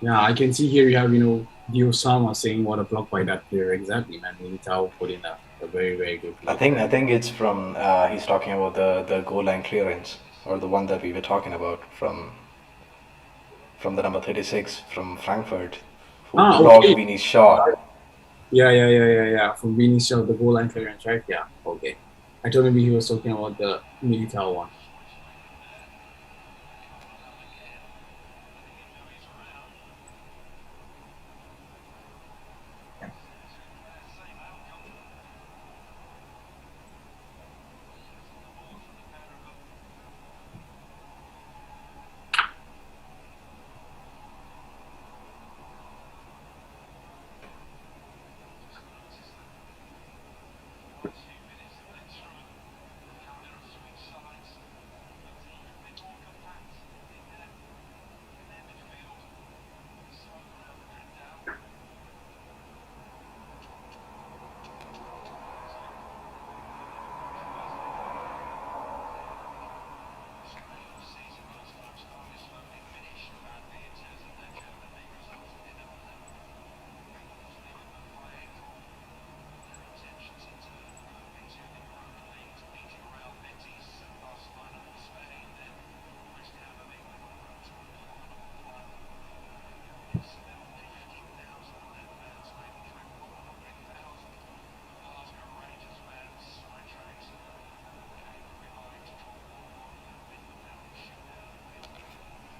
yeah, I can see here you have, Dio Sama saying what a block by that player. Exactly, man. Militao put in a very, very good I block think I there. think it's from he's talking about the goal line clearance or the one that we were talking about from the number 36 from Frankfurt who Ah, blocked okay. Vini's shot. Yeah. From Vinicius, the goal line clearance, right? Yeah, okay. I thought maybe he was talking about the Militao one.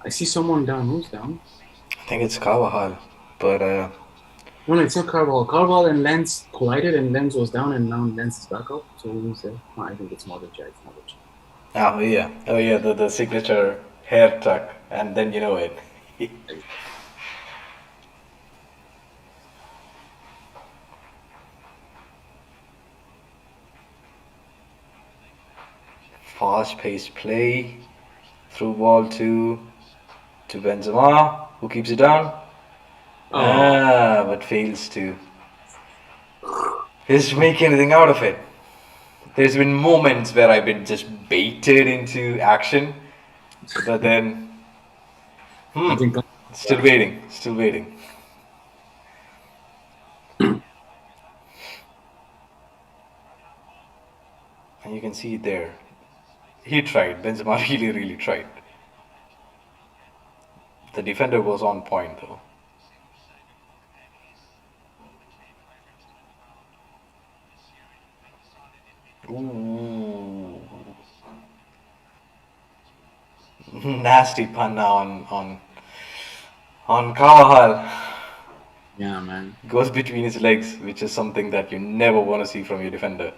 I see someone down. Who's down? I think it's Carvajal, but No, it's not Carval. Carval and Lens collided, and Lens was down, and now Lens is back up. So who's there? Oh, I think it's Modric. Yeah, it's Modric. oh yeah, the signature hair tuck, and then you know it. Fast-paced play, through ball to Benzema, who keeps it down. Oh, But fails to make anything out of it. There's been moments where I've been just baited into action, but then, nothing. still waiting, still waiting. And you can see it there. He tried. Benzema really, really tried. The defender was on point though. Ooh. Nasty panna on Carvajal. Yeah, man. Goes between his legs, which is something that you never want to see from your defender.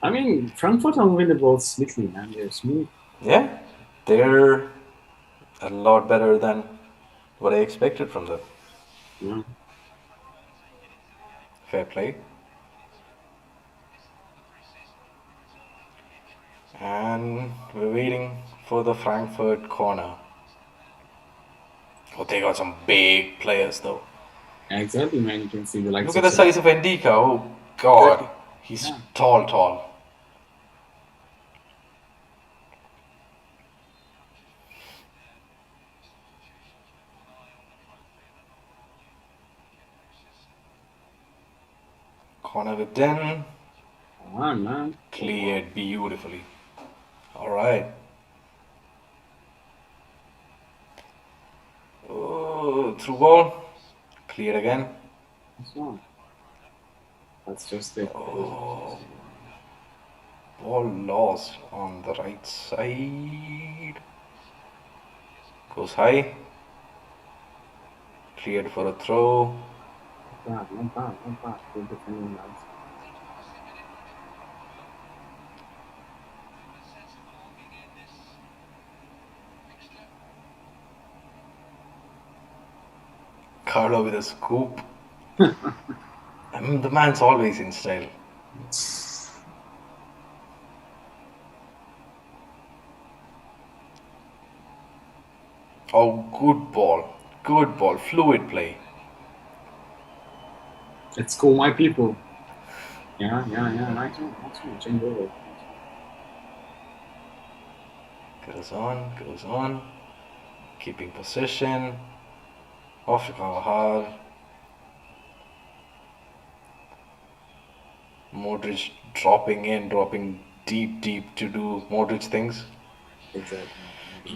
I mean, Frankfurt are moving the ball slickly, man. They're smooth. Yeah, they're a lot better than what I expected from them. Yeah. Fair play. And we're waiting for the Frankfurt corner. Oh, they got some big players though. Exactly, man. You can see the likes Look at of the size of Endika. Oh God, he's Yeah. tall, tall. Corner whipped in, Come on, man. cleared beautifully. All right. Oh, through ball, cleared again. That's one. That's just it. Oh, ball lost on the right side. Goes high. Cleared for a throw. Not bad, not bad. Good defending, lads. Carlo with a scoop. I mean, the man's always in style. Oh, good ball. Good ball. Fluid play. Let's go, my people. Yeah, yeah, yeah. Nice one. Nice one. Change over. Goes on. Keeping possession. Off to Carvajal. Modric dropping deep to do Modric things. Exactly.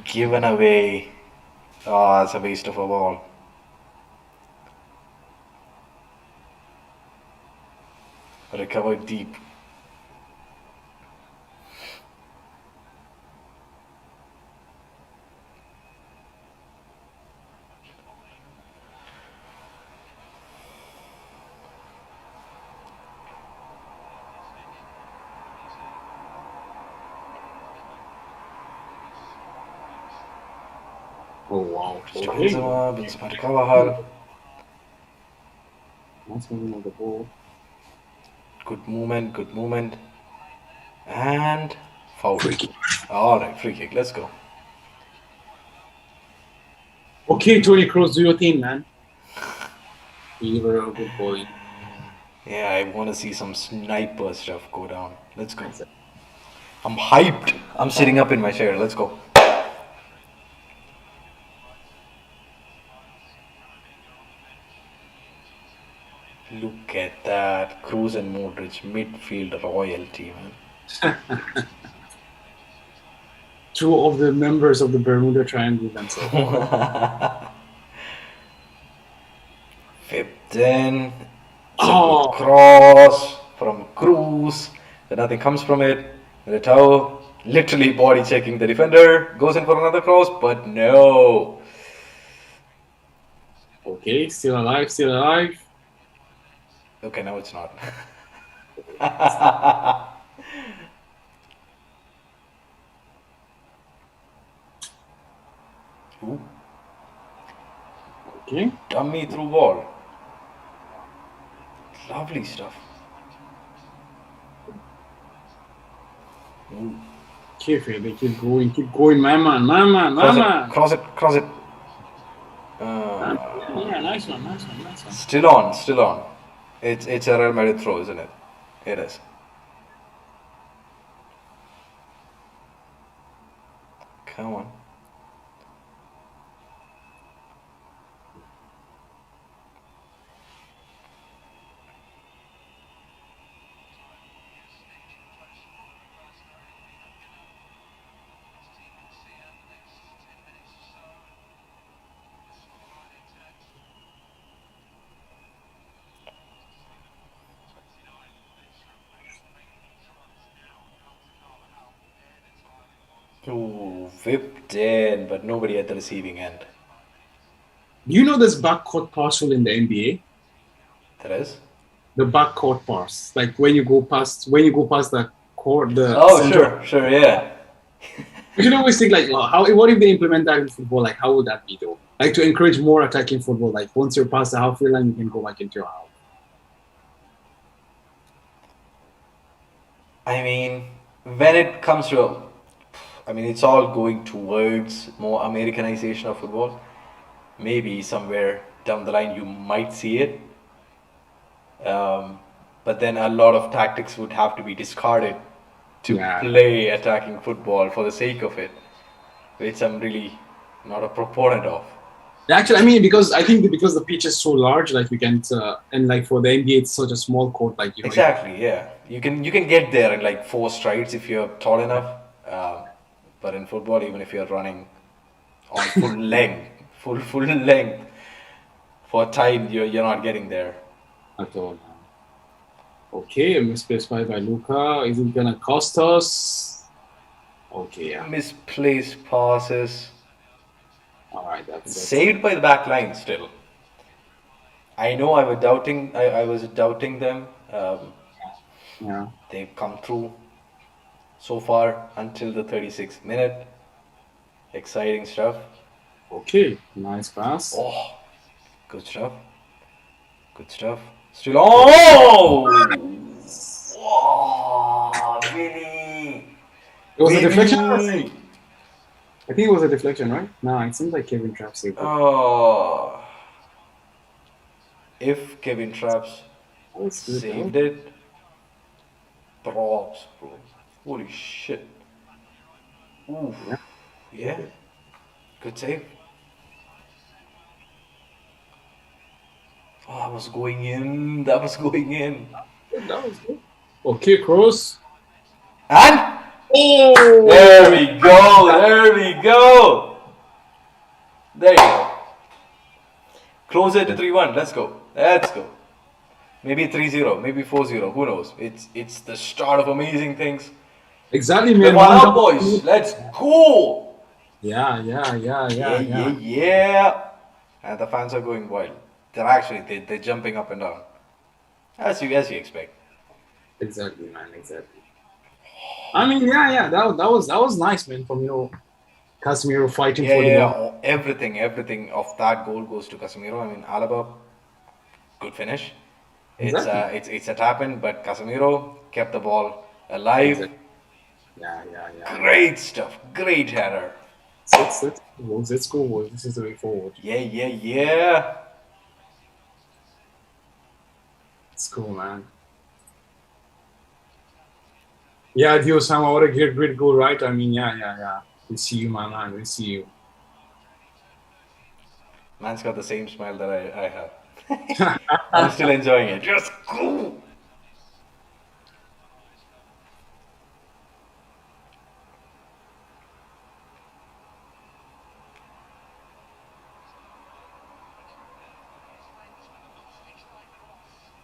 Given away. Ah, it's a waste of a ball. Recovered deep. Oh wow. Cristiano Okay. Benzema to Carvajal. Nice moving of the ball. Good movement. And foul. Free kick. Alright, free kick. Let's go. Okay, Tony Kroos, do your thing, man. You were a good boy. Yeah, I want to see some sniper stuff go down. Let's go. Nice. I'm hyped. I'm sitting up in my chair. Let's go. Look at that. Cruz and Modric, midfield royalty, man. Two of the members of the Bermuda Triangle themselves. 15. Oh. Cross from Cruz. But nothing comes from it. Retao literally body checking the defender. Goes in for another cross, but no. Okay, still alive, still alive. Okay, now it's not. Ooh, Okay. dummy through wall. Lovely stuff. Ooh. Keep going, my man. Cross it. Yeah, nice one. Still on. It's a Real Madrid throw, isn't it? It is. Come on. Ooh, whipped in, but nobody at the receiving end. Do you know this backcourt pass rule in the NBA? There is? The backcourt pass, like when you go past the court, the Oh, center. sure, yeah. You should always think like, well, what if they implement that in football? Like, how would that be though? Like to encourage more attacking football. Like once you're past the halfway line, you can go back into your half. I mean, when it comes to, it's all going towards more Americanization of football. Maybe somewhere down the line you might see it. But then a lot of tactics would have to be discarded to play attacking football for the sake of it, which I'm really not a proponent of. Actually, because the pitch is so large, like we can't, and like for the NBA, it's such a small court, like you know. Exactly, yeah. You can get there in like 4 strides if you're tall enough. But in football, even if you're running on full length, full length for time, you're not getting there at all. Okay, misplaced by Luka. Is it gonna cost us? Okay, yeah. Misplaced passes. All right, that's saved by the back line still. I know I was doubting them. Yeah. They've come through so far until the 36th minute. Exciting stuff. Okay, nice pass. Oh, good stuff. Still, oh! Oh, really? It was a deflection. I think it was a deflection, right? No, it seems like Kevin Trapp saved it. Oh. If Kevin Trapp saved it, props, bro. Holy shit. Oof. Yeah. Yeah. Good save. Oh, that was going in. That was going in. That was good. Okay, Cross. And there Oh, we go. There we go. There you go. Close it to 3-1. Let's go. Let's go. Maybe 3-0. Maybe 4-0. Who knows? It's the start of amazing things. exactly, We're man. one One up, double. boys. Let's go. Yeah. Yeah, yeah, yeah. And the fans are going wild. They're jumping up and down. As you expect. Exactly, man. Exactly. I mean, yeah. That was nice, man. From Casemiro fighting Yeah, for the yeah, ball. yeah. Everything of that goal goes to Casemiro. I mean, Alaba, good finish. It's Exactly. uh, it's it's a tap in, but Casemiro kept the ball alive. Exactly. Yeah. Great stuff. Great header. Let's go, boys. This is the way forward. Yeah, yeah, yeah. Let's go, man. Yeah, Dio Sama, what a great goal, right? I mean, yeah. We see you, man. We see you. Man's got the same smile that I have. I'm still enjoying it. Just go.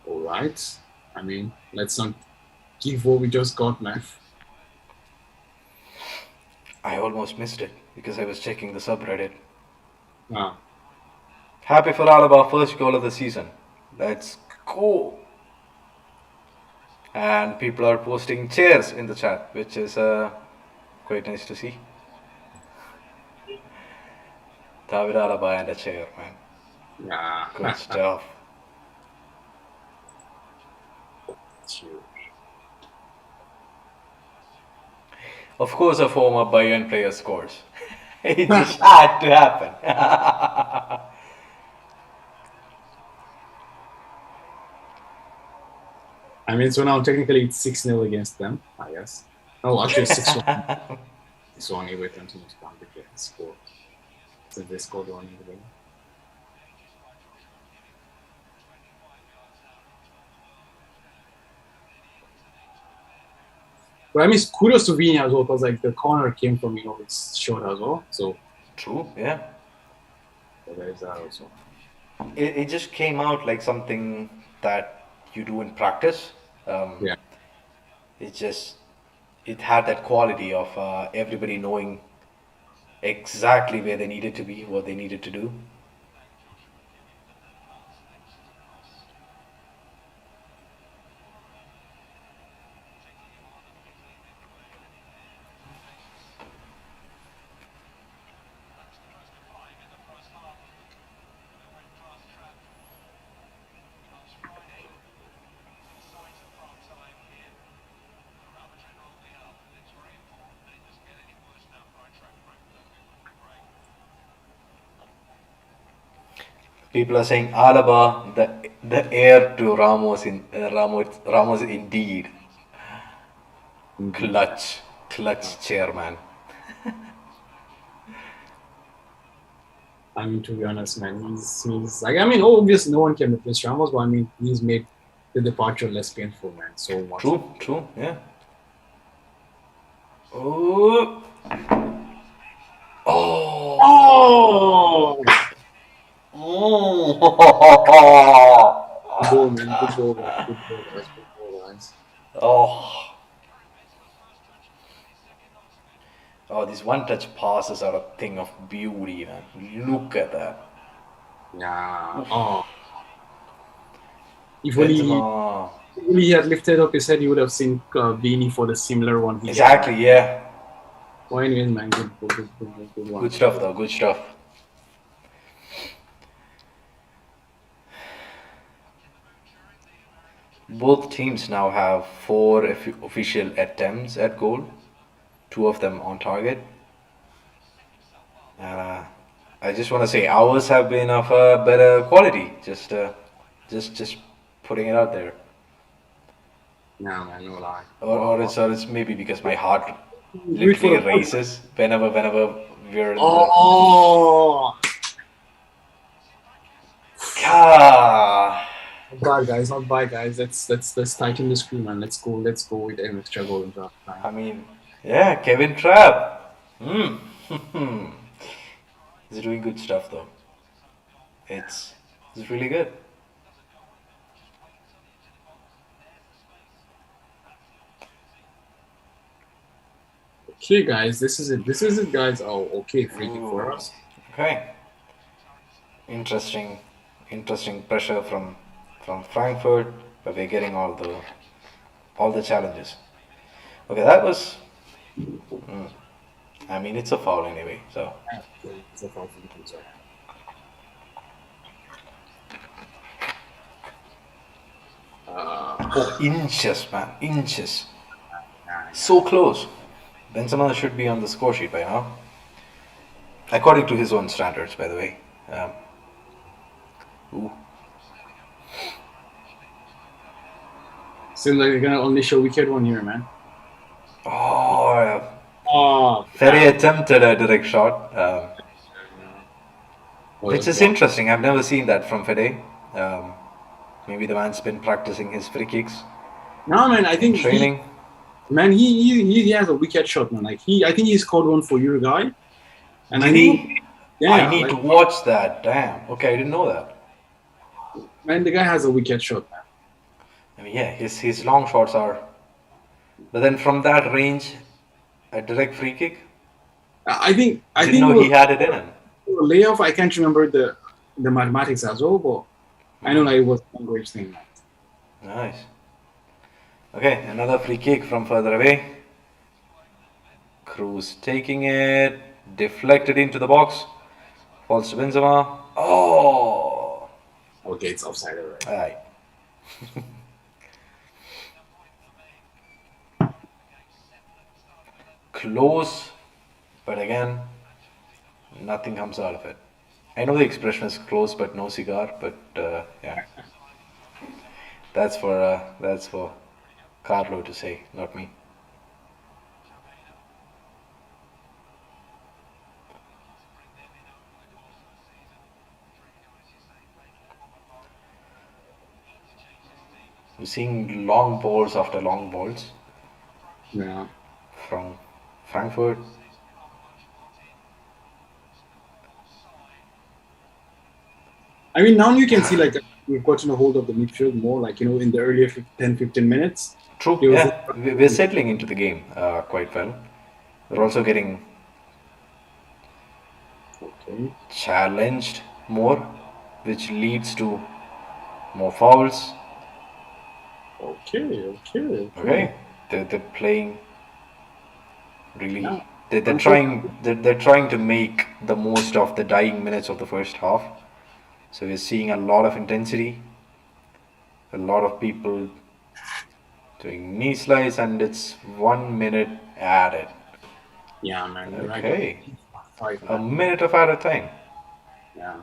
All right. I mean, let's not give what we just got, man. I almost missed it because I was checking the subreddit. Ah, Happy for Alaba, first goal of the season. Let's go. And people are posting cheers in the chat, which is quite nice to see. David Alaba and a chair, man. Good yeah. stuff. Of course, a former Bayern player scores. It just had to happen. I mean, so now technically it's 6-0 against them, I guess. Oh, actually 6-1. 6-1 away from teams can't be score. So they scored one in the game. But I mean, kudos to Vini as well, because like the corner came from his shot as well. So True, yeah. there's that also. It just came out like something that you do in practice. Yeah. It just it had that quality of everybody knowing exactly where they needed to be, what they needed to do. People are saying Alaba, the heir to Ramos indeed. Indeed. Clutch chairman. I mean, to be honest, man, he's like, I mean, obviously no one can replace Ramos, but I mean, he's made the departure less painful, man, so much. True, yeah. Oh, Oh! Good goal, man. Good goal, guys. Good goal, guys. oh, oh! These one-touch passes are a thing of beauty, man. Look at that. Yeah. Oh. If Benzema. only he had lifted up his head, you would have seen Vini for the similar one. Exactly, yeah. Well, anyways, man, good one. Good stuff, though. Good stuff. Both teams now have 4 official attempts at goal, 2 of them on target. I just want to say ours have been of a better quality. Just putting it out there. Nah, man, no lie. Or it's maybe because my heart Do it for literally the podcast. races whenever we're in the. Oh, Ah, not bad, guys. Not bad, guys. Let's tighten the screw, man. Let's go with an extra goal in draft time. I mean, yeah, Kevin Trapp. Hmm. He's doing good stuff though. It's it's really good. Okay, guys. This is it. This is it, guys. Oh, okay. Free kick for Ooh. us. Okay. Interesting, interesting pressure from Frankfurt, but we're getting all the challenges. Okay, that was. I mean, it's a foul anyway. So Okay, it's a foul for the sorry. inches, man, inches, Nah, so close. Benzema should be on the score sheet by now, according to his own standards, by the way. Ooh. seems like they're gonna only show wicked one here, man. Oh, Oh, Ferry attempted a direct shot, well, which is interesting. I've never seen that from Fede. Maybe the man's been practicing his free kicks no, man. I in think training. he has a wicked shot, man. Like I think he scored one for your guy. And Did I know, he? yeah, I need like, to watch that. Damn. Okay, I didn't know that. man, the guy has a wicked shot, man. I mean, yeah, his long shots are. But then from that range, a direct free kick. I think Didn't know he had it in him. layoff. I can't remember the mathematics as well, but I know like it was a great thing. Nice. Okay, another free kick from further away. Cruz taking it, deflected into the box. Falls to Benzema. Oh! Okay, it's offside already. Alright. Close, but again, nothing comes out of it. I know the expression is close but no cigar, but yeah, that's for Carlo to say, not me. We're seeing long balls after long balls Yeah. from Frankfurt. I mean, now you can see like we've gotten a hold of the midfield more, like in the earlier 10-15 minutes. True, There was yeah, we're settling into the game quite well. We're also getting Okay. challenged more, which leads to more fouls. Okay. They're playing really. Yeah. They're trying to make the most of the dying minutes of the first half. So we're seeing a lot of intensity, a lot of people doing knee slice, and it's 1 minute added. Yeah, man. You're right. Okay, 5, a man. minute of added time. Yeah.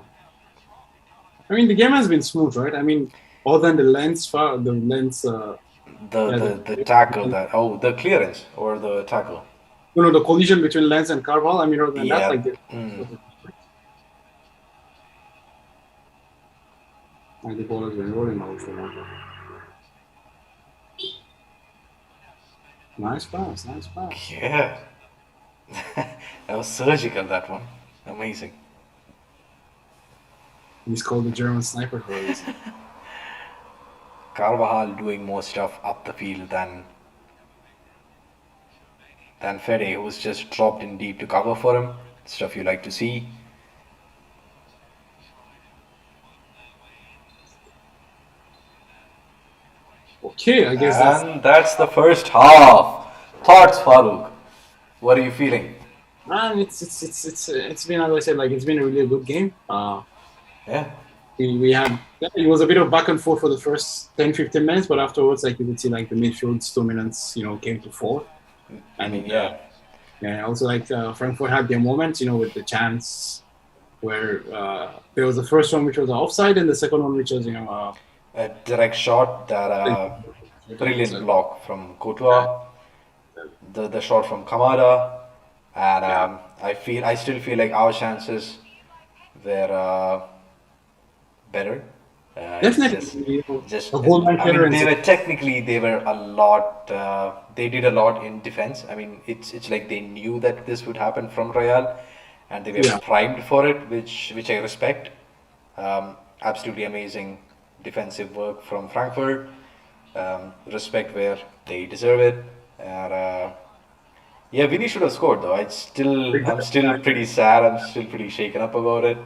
I mean, the game has been smooth, right? I mean, other than the lens, the lens. The tackle the clearance or the tackle. The collision between Lens and Carval. I mean, other than that, Yeah. like, the ball has been rolling out for one. Nice pass. Yeah. That was surgical, that one. Amazing. He's called the German sniper for a reason. Carvajal doing more stuff up the field than Fede, who's just dropped in deep to cover for him. Stuff you like to see. Okay, I guess That's the first half. Thoughts, Farouk? What are you feeling? man. It's been, as I said, like it's been a really good game. Yeah. We had it was a bit of back and forth for the first 10-15 minutes, but afterwards, like you could see, like the midfield's dominance, came to fore. I mean, yeah. Yeah, also like Frankfurt had their moments, with the chance where there was the first one which was offside, and the second one which was A direct shot that Brilliant block from Courtois, the shot from Kamada, and Yeah, I still feel like our chances were better. It's definitely. just A goal line I mean clearance. they were a lot they did a lot in defense. I mean it's like they knew that this would happen from Real, and they were Yeah, primed for it, which I respect. Absolutely amazing defensive work from Frankfurt. Respect where they deserve it, and yeah, Vinny should have scored though. I'm still exactly. pretty sad. I'm still pretty shaken up about it.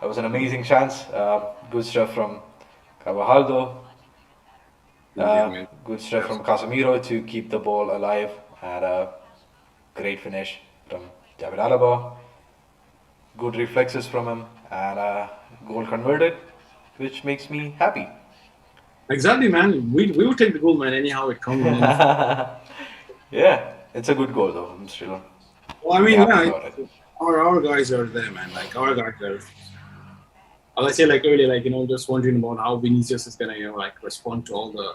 It was an amazing chance. Good stuff from Carvajal, Indeed, man. good stuff Yes. from Casemiro to keep the ball alive, and a great finish from David Alaba. Good reflexes from him, and a goal converted, which makes me happy. Exactly, man. We will take the goal, man. Anyhow it comes in any. Yeah, it's a good goal though. I'm still Well, I really mean, happy yeah, about it. our guys are there, man. Like our guys are. As I said like earlier, like just wondering about how Vinicius is gonna like respond to all the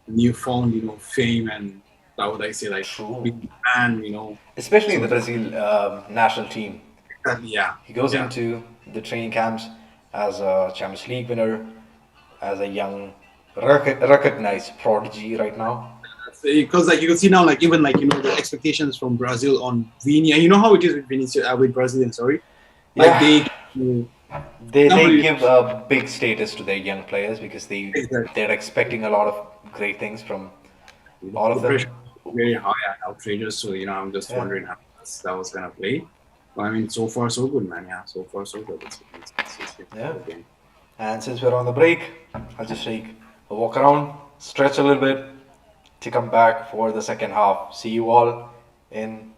newfound fame and how would I say like True. big fan, Especially in so the Brazil national team. exactly, yeah, He goes yeah. into the training camps as a Champions League winner, as a young, recognized prodigy right now. Because like you can see now, like even like the expectations from Brazil on Vini, and you know how it is with Vinicius, with Brazilians. Sorry, like Yeah, they, they example, give a big status to their young players because exactly, they're expecting a lot of great things from all the of pressure them. is very high and outrageous. So I'm just Yeah. wondering how that was gonna play. But I mean, so far so good, man. Yeah, so far so good. It's Yeah. good game. And since we're on the break, I'll just take a walk around, stretch a little bit to come back for the second half. See you all in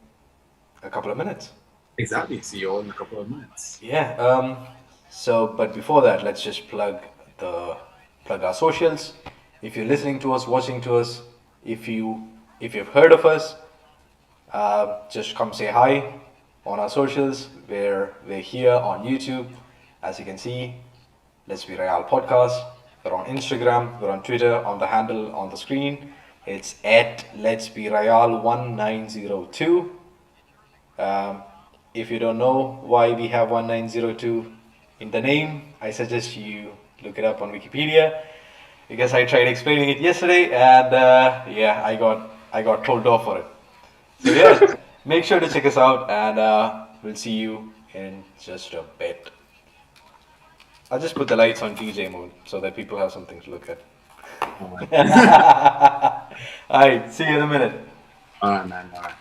a couple of minutes. Exactly. See you all in a couple of minutes. Yeah. But before that, let's just plug our socials. If you're listening to us, watching to us, if you if you've heard of us, just come say hi on our socials. We're here on YouTube, as you can see. Let's Be Real podcast. We're on Instagram. We're on Twitter. On the handle on the screen, it's at Let's Be Real 1902. Um, if you don't know why we have 1902 in the name, I suggest you look it up on Wikipedia because I tried explaining it yesterday and yeah, I got told off for it. So yeah, make sure to check us out and we'll see you in just a bit. I'll just put the lights on DJ mode so that people have something to look at. All right. Alright, see you in a minute. All right, man. All right.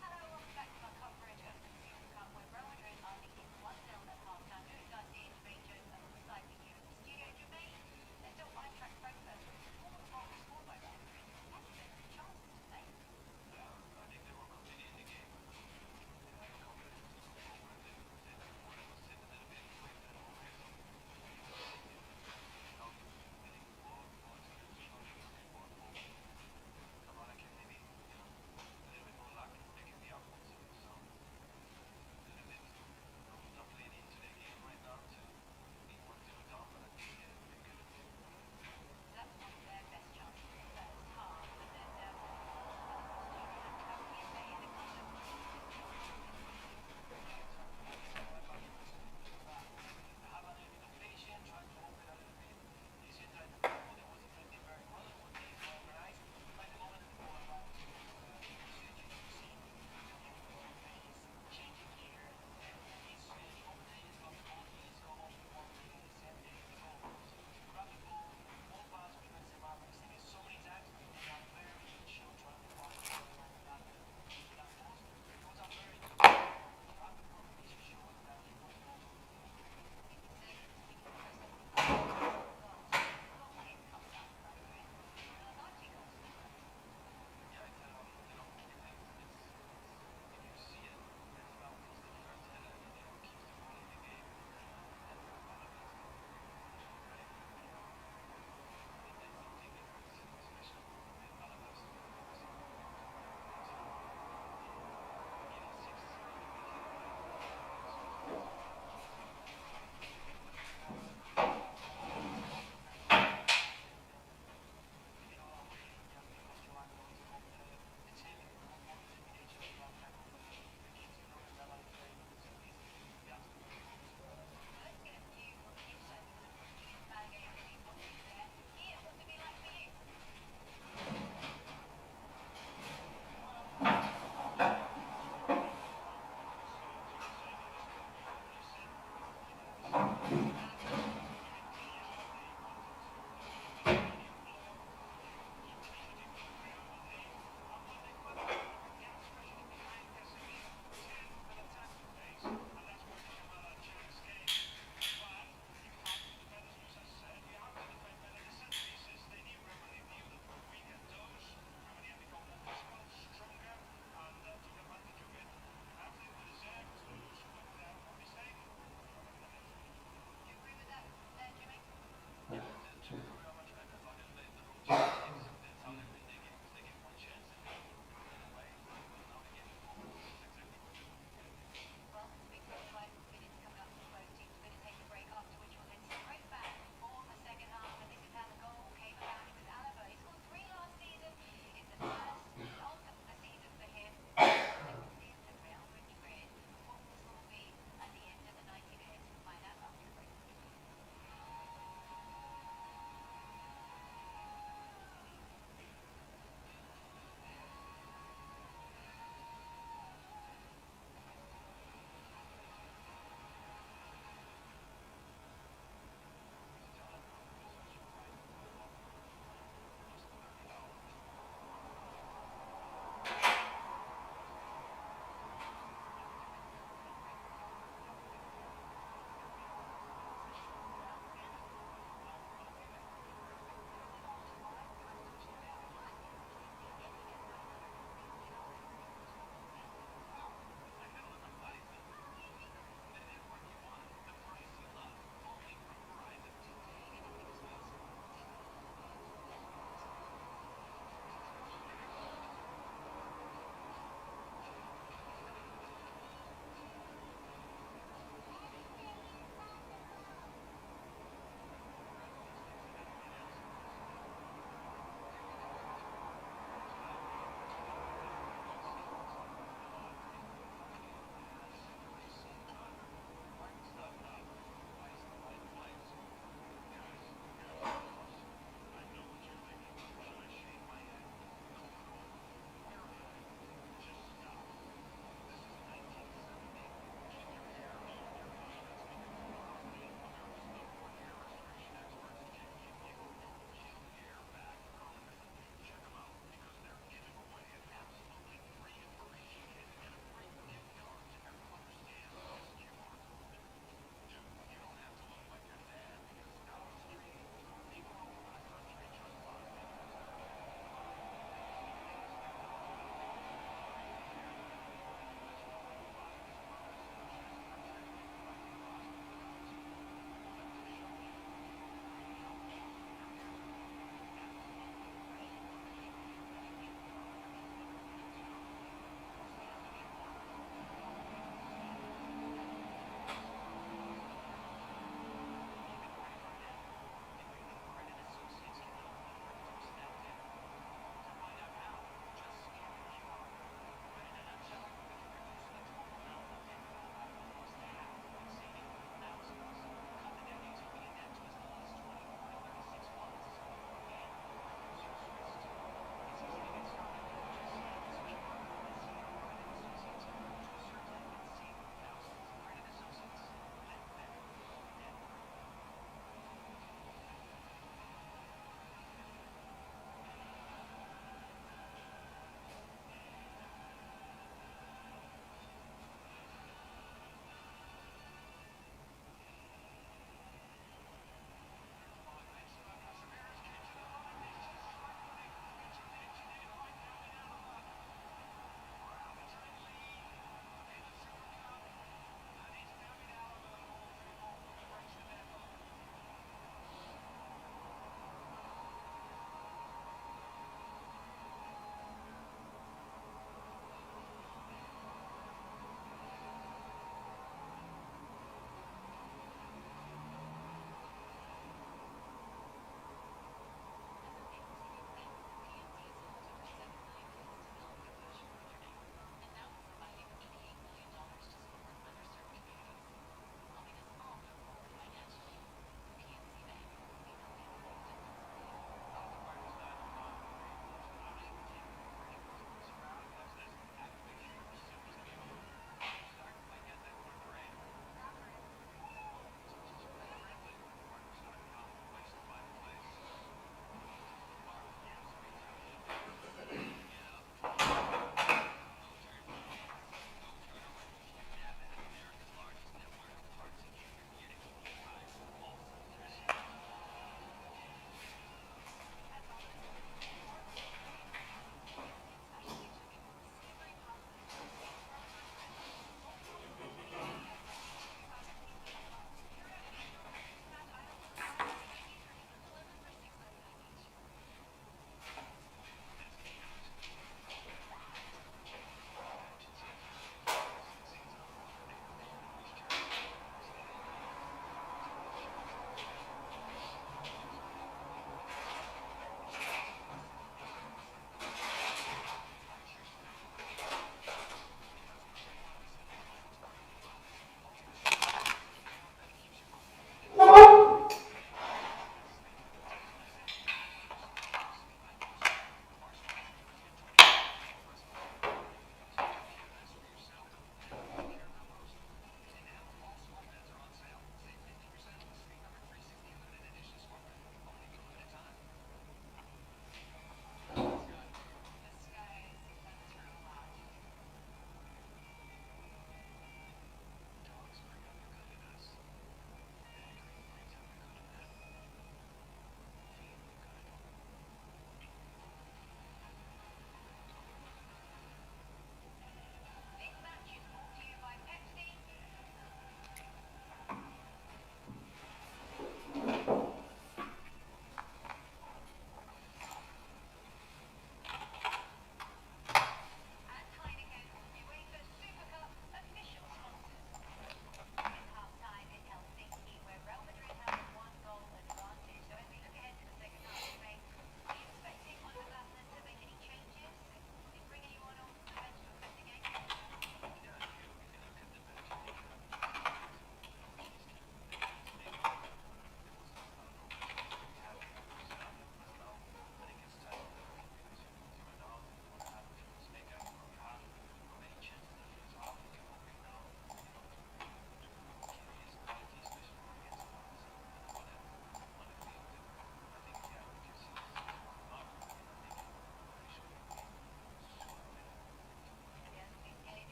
Hello, welcome back to our coverage of the Super Cup, where Real Madrid are leading 1-0 at half-time. Luis Garcia and Jermaine Jones alongside me here in the studio. Jermaine, there's still Eintracht Frankfurt, but all the goals scored by Real Madrid. Has there been any chances today?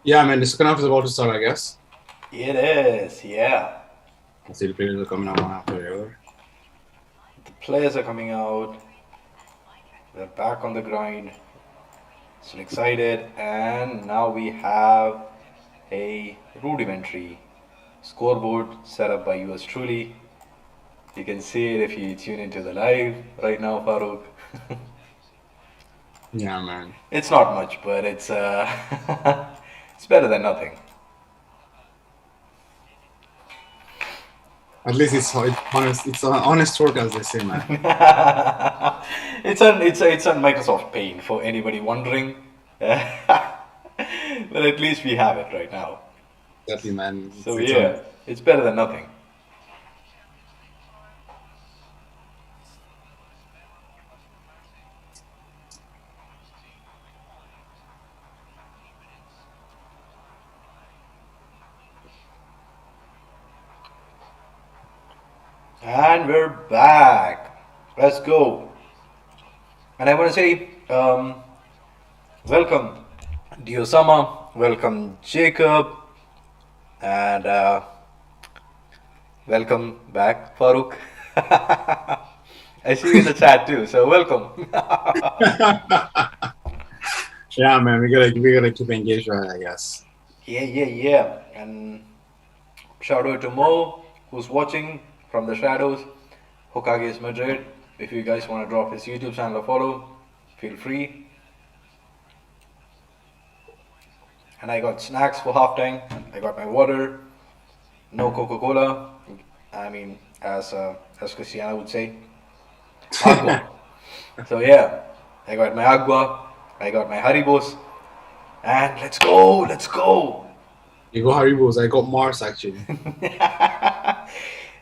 Yeah, man, the second half is about to start, I guess. It is, yeah. I see the players are coming out one after the other. The players are coming out. We're back on the grind. Still excited, and now we have a rudimentary scoreboard set up by yours truly. You can see it if you tune into the live right now, Farouk. Yeah, man. It's not much, but it's it's better than nothing. At least it's honest. It's an honest work, as they say, man. It's on Microsoft Paint for anybody wondering. But at least we have it right now. Exactly, man. So It's on. yeah, it's better than nothing. And we're back. Let's go. And I want to say, welcome, Diosama. Welcome, Jacob. And welcome back, Farooq. I see you in the chat too, so welcome. Yeah, man. We gotta keep engaged, right? I guess. Yeah. And shout out to Mo, who's watching from the shadows. Hokage's Madrid. If you guys want to drop his YouTube channel a follow, feel free. And I got snacks for halftime. I got my water. No Coca-Cola. I mean, as Cristiano would say, agua. So yeah, I got my agua. I got my Haribos. And let's go. You go Haribos. I got Mars actually.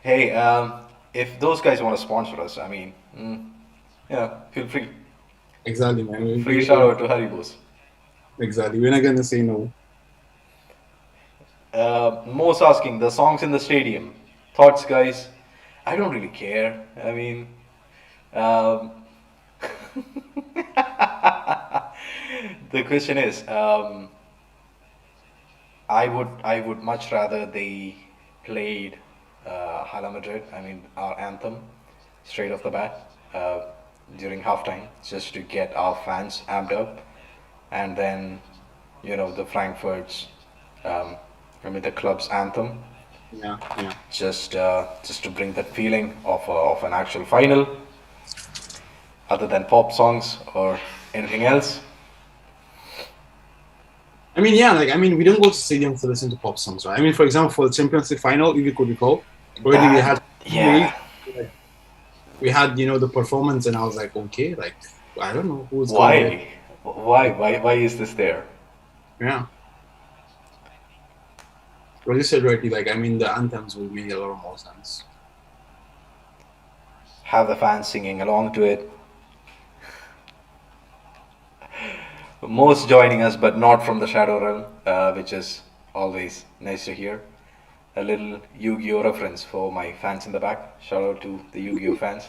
Hey, if those guys want to sponsor us, I mean, yeah, feel free. Exactly, man. Free shout out to Haribos. Exactly. We're not gonna say no. Mo's asking the songs in the stadium. Thoughts, guys? I don't really care. I mean, um, the question is, I would much rather they played Hala Madrid. I mean, our anthem straight off the bat during halftime, just to get our fans amped up, and then the Frankfurt's, the club's anthem, Yeah. just to bring that feeling of an actual final, other than pop songs or anything else. I mean, yeah, we don't go to stadium to listen to pop songs, right? I mean, for example, for the Champions League final, if you could recall, already Yeah. we had the performance, and I was like, okay, like I don't know who's going to Why is this there? Yeah. Well, you said rightly, the anthems will make a lot more sense. Have the fans singing along to it. Most joining us, but not from the Shadow Realm, which is always nice to hear. A little Yu-Gi-Oh reference for my fans in the back. Shout out to the Yu-Gi-Oh fans.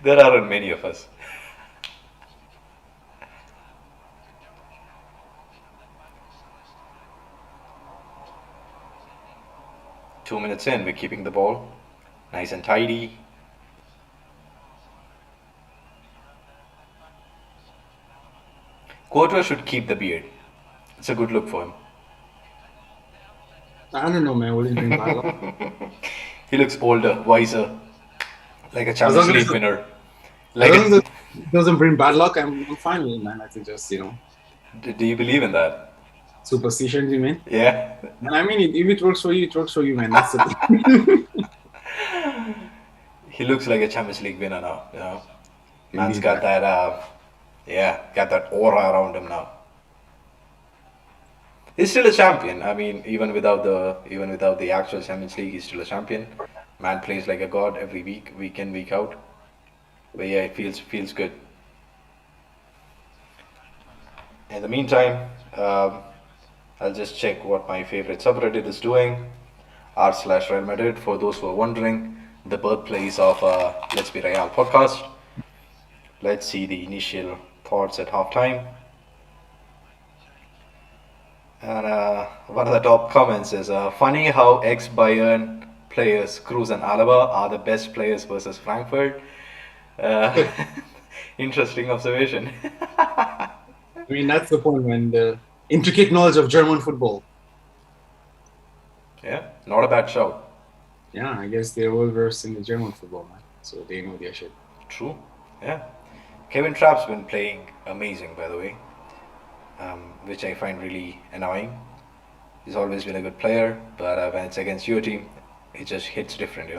There aren't many of us. Two minutes in, we're keeping the ball nice and tidy. Courtois should keep the beard. It's a good look for him. I don't know, man. What do you think about that? He looks older, wiser, like a As Champions long as League winner. As Like long as it doesn't bring bad luck, I'm fine with it, man. I think just do you believe in that? superstitions, you mean? Yeah. And I mean, if it works for you, it works for you, man. That's the thing. He looks like a Champions League winner now. Man's Indeed, got man. that, got that aura around him now. He's still a champion. I mean, even without the actual Champions League, he's still a champion. Man plays like a god every week in, week out. But yeah, it feels good. In the meantime, I'll just check what my favorite subreddit is doing. r/Real Madrid, for those who are wondering, the birthplace of Let's Be Real podcast. Let's see the initial thoughts at halftime. And one of the top comments is funny how ex-Bayern players Cruz and Alaba are the best players versus Frankfurt. Uh, interesting observation. I mean, that's the point when the intricate knowledge of German football. Yeah, not a bad shout. Yeah, I guess they're well versed in the German football, man. So they know their shit. True. Yeah. Kevin Trapp's been playing amazing, by the way, which I find really annoying. He's always been a good player, but when it's against your team, it just hits different.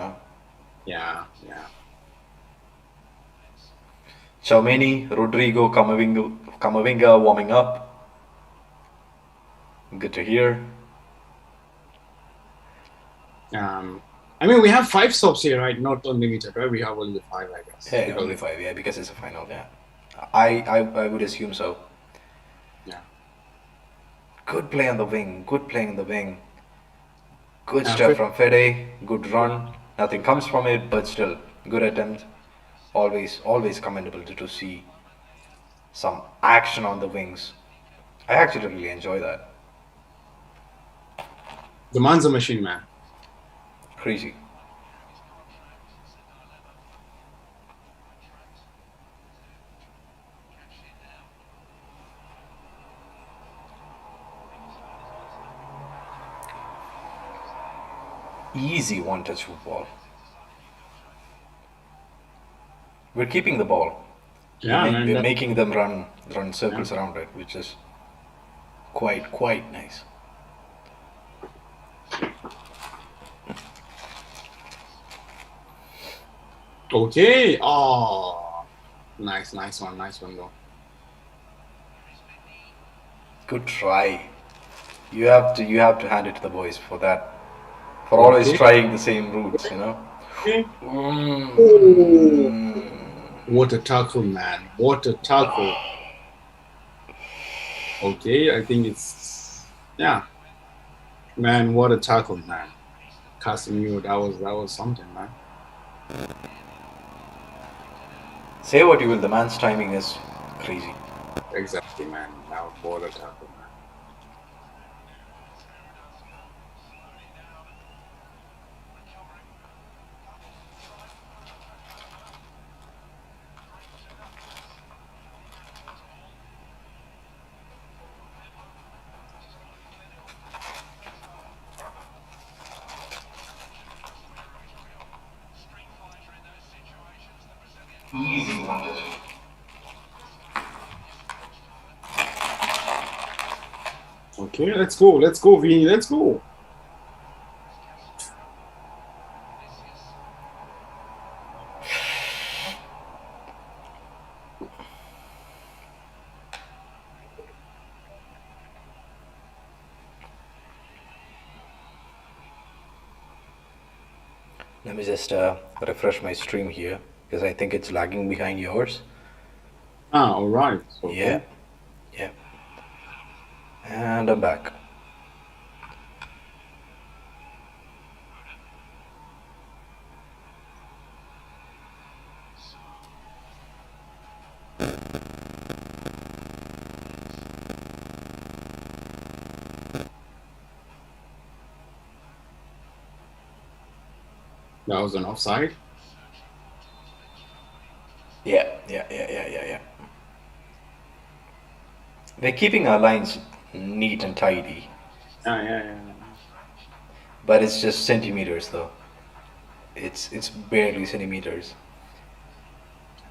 Yeah, yeah. Chaumeni, Rodrigo, Camavinga warming up. Good to hear. I mean, we have 5 stops here, right? Not unlimited, right? We have only 5, I guess. Yeah, Because only 5. Yeah, because it's a final. Yeah, I would assume so. yeah. Good play on the wing. Good play on the wing. Good Yeah, step from Fede. Good run. Nothing comes from it, but still good attempt. Always commendable to see some action on the wings. I actually really enjoy that. the man's a machine, man. Crazy. Easy one-touch football. We're keeping the ball. Yeah, man. We're making them run circles around it, which is quite nice. Okay. Oh, nice one, though. Good try. You have to hand it to the boys for that. For always Okay. trying the same routes. Okay. Mm. What a tackle, man. What a tackle. Okay, I think yeah. Man, what a tackle, man. Casemiro, that was something, man. Say what you will, the man's timing is crazy. Exactly, man. Now what a tackle, man. Easy one. Okay, let's go. Let's go, Vini. Let's go. Let me just refresh my stream here because I think it's lagging behind yours. All right. Okay. Yeah. And I'm back. That was an offside. Yeah. We're keeping our lines neat and tidy, Yeah. but it's just centimeters though. It's barely centimeters.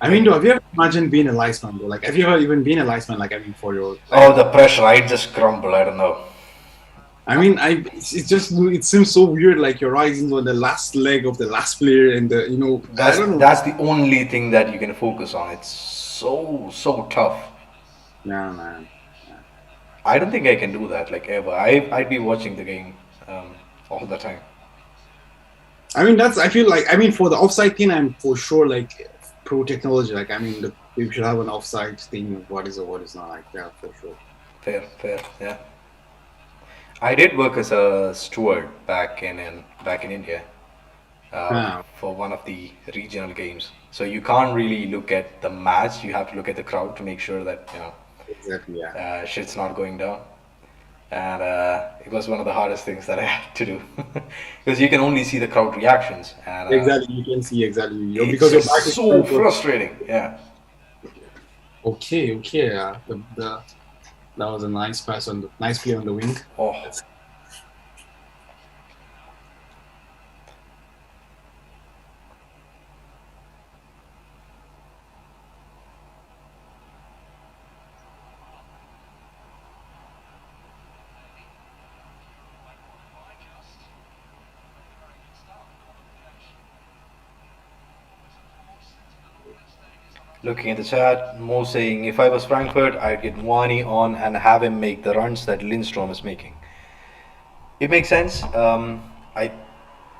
I mean, though, have you ever imagined being a linesman, though? Like, have you ever even been a linesman? Like, I mean, for your. Oh, the pressure! I just crumble. I don't know. I mean, it's just it seems so weird. Like you're rising on the last leg of the last player, and I don't know. That's the only thing that you can focus on. It's so tough. Nah, man. I don't think I can do that like ever. I'd be watching the game all the time. I mean, I feel like, I mean, for the offside thing, I'm for sure like pro technology. Like, I mean, we should have an offside thing of what is or what is not. Like, yeah, for sure. Fair, yeah. I did work as a steward back in India for one of the regional games. So you can't really look at the match. You have to look at the crowd to make sure that Exactly. Yeah. shit's not going down. and it was one of the hardest things that I had to do because you can only see the crowd reactions, and Exactly, you can see exactly it's because your just back is so frustrating. Yeah. okay. Okay, that was a nice pass on the nice play on the wing. Oh, That's, looking at the chat, Mo saying if I was Frankfurt, I'd get Muani on and have him make the runs that Lindstrom is making. It makes sense. I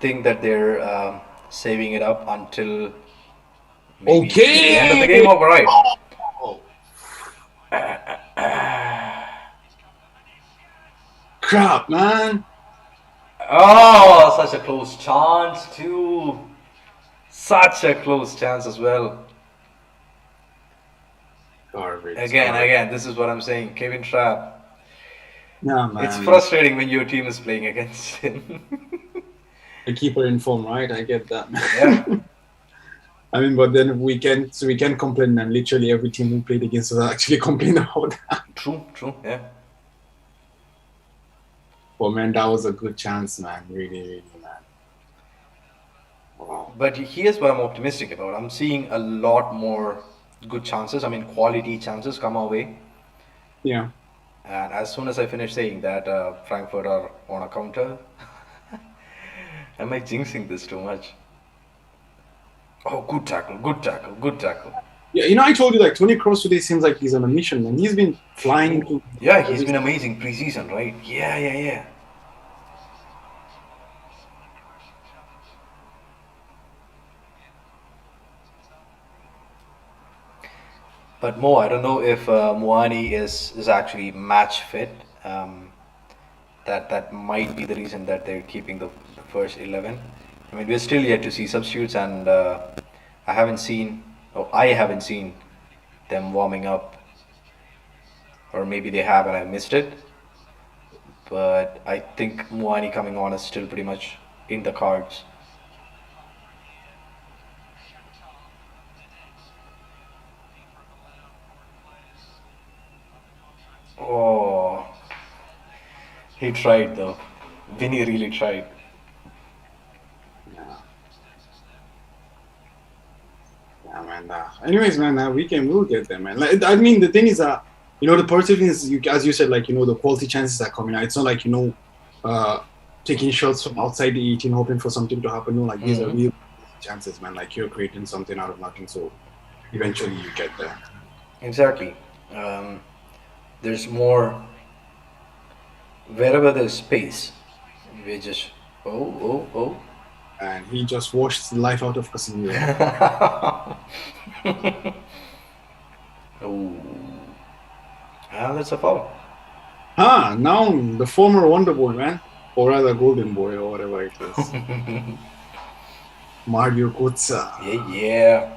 think that they're saving it up until maybe near the end of the okay. game. Oh, right. Oh, crap, man. Oh, such a close chance too. Such a close chance as well. Garbage, Again, garbage. again, this is what I'm saying. Kevin Trapp. Yeah, It's man. frustrating when your team is playing against him. The keeper in form, right? I get that, Yeah, man. I mean, but then we can complain, and literally every team who played against us actually complain about that. true, true. Yeah. But man, that was a good chance, man. Really, really, man. Wow. But here's what I'm optimistic about. I'm seeing a lot more good chances. I mean, quality chances come our way. Yeah. And as soon as I finish saying that Frankfurt are on a counter, am I jinxing this too much? Oh, good tackle, good tackle, good tackle. Yeah, you know, I told you like Tony Kroos today seems like he's on a mission, and he's been flying True. into Yeah, he's every. been amazing preseason, right? Yeah, yeah, yeah. But Mo, I don't know if Moani is actually match fit. Um, that might be the reason that they're keeping the first 11. I mean, we're still yet to see substitutes, and I haven't seen them warming up, or maybe they have and I missed it. But I think Moani coming on is still pretty much in the cards. Oh, he tried though. Vinny really tried. Yeah, yeah, man. Anyways, man, we'll get there, man. Like, I mean, the thing is that the positive thing is, as you said, like the quality chances are coming out. It's not like uh, taking shots from outside the 18, hoping for something to happen. No, like these are Hmm. real chances, man. Like you're creating something out of nothing, so eventually you get there. Exactly. Um, there's more wherever there's space. We just oh And he just washed the life out of Casemiro. oh oh. Ah, that's a foul. Now the former Wonder Boy, man, or rather Golden Boy, or whatever it is, Mario Götze Yeah, yeah.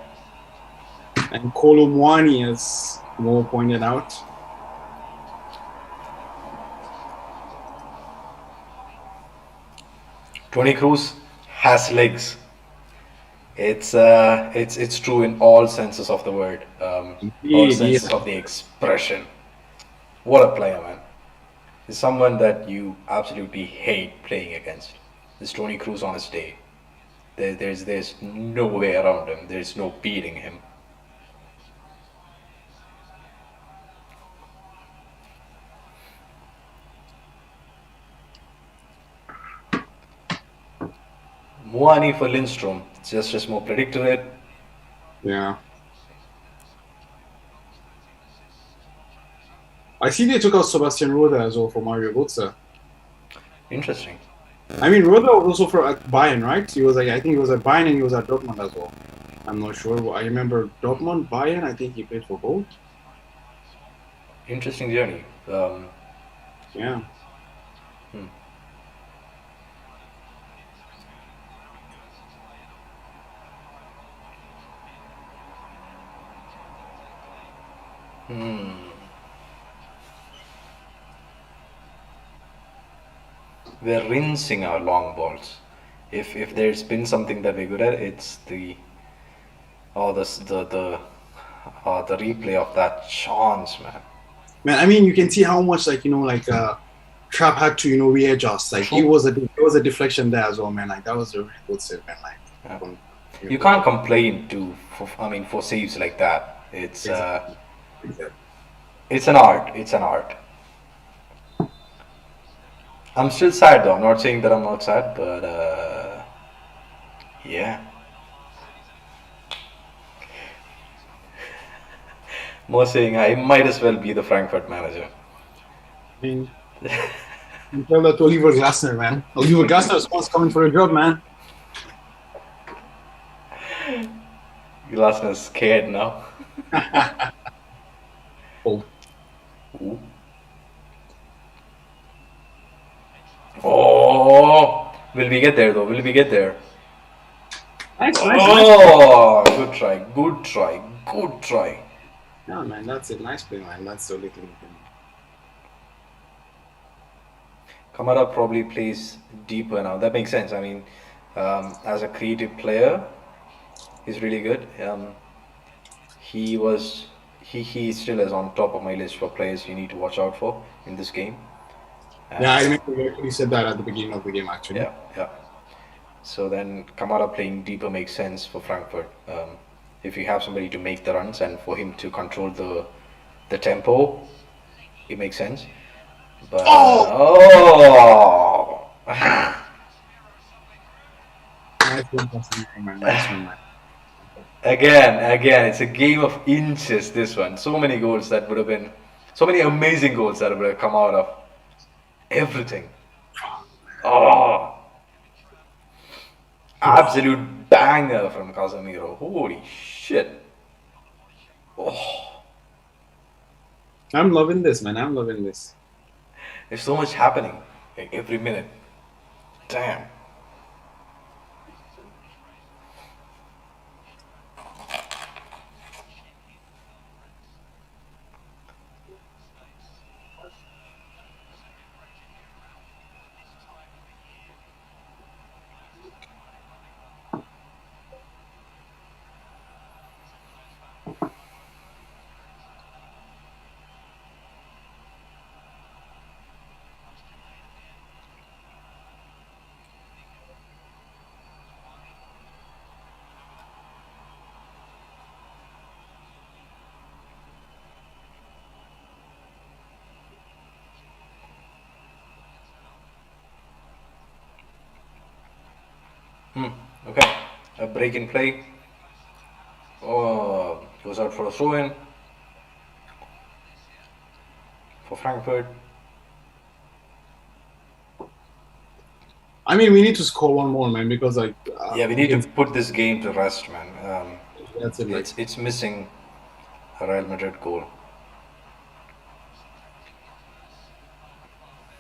and Kolo Muani, as Mo pointed out. Tony Cruz has legs. It's true in all senses of the word, all Indeed, senses yeah. of the expression. What a player, man! He's someone that you absolutely hate playing against. This Tony Cruz on his day. There's no way around him. There's no beating him. Muani for Lindstrom. Just more predicted it. Yeah. I see they took out Sebastian Rode as well for Mario Götze. Interesting. I mean, Rode was also for at Bayern, right? He was like, I think he was at Bayern and he was at Dortmund as well. I'm not sure. I remember Dortmund, Bayern. I think he played for both. Interesting journey. Yeah. Hmm. Hmm. we're rinsing our long balls. If there's been something that we're good at, it's the replay of that chance, man. Man, I mean, you can see how much Trap had to readjust. Like True. it was a deflection there as well, man. Like that was a really good save, man. Like Yeah. from- You can't complain for saves like that. Exactly. It's an art. It's an art. I'm still sad though. I'm not saying that I'm not sad, but yeah. More saying I might as well be the Frankfurt manager. I mean, you tell that to Oliver Glasner, man. Oliver Glasner's once coming for a job, man. Glasner's scared now. Oh, Ooh. Oh, will we get there though? Will we get there? nice. Oh, good try, good try, good try. Yeah, man, that's it. Nice play, man. That's the only thing. Kamara probably plays deeper now. That makes sense. I mean, as a creative player, he's really good. He still is on top of my list for players you need to watch out for in this game. Yeah, I remember you actually said that at the beginning of the game, actually. Yeah, yeah. So then Kamara playing deeper makes sense for Frankfurt. If you have somebody to make the runs and for him to control the tempo, it makes sense. But Nice one, man. Nice one, man. again, it's a game of inches. This one, so many goals that would have been, so many amazing goals that would have come out of everything. Oh, absolute banger from Casemiro. Holy shit. Oh, I'm loving this, man. I'm loving this. there's so much happening like, every minute. Damn. Okay, a break in play. Oh, goes out for a throw in for Frankfurt. I mean, we need to score one more, man, because like Yeah, we need to put this game to rest, man. that's it. Like, It's missing a Real Madrid goal.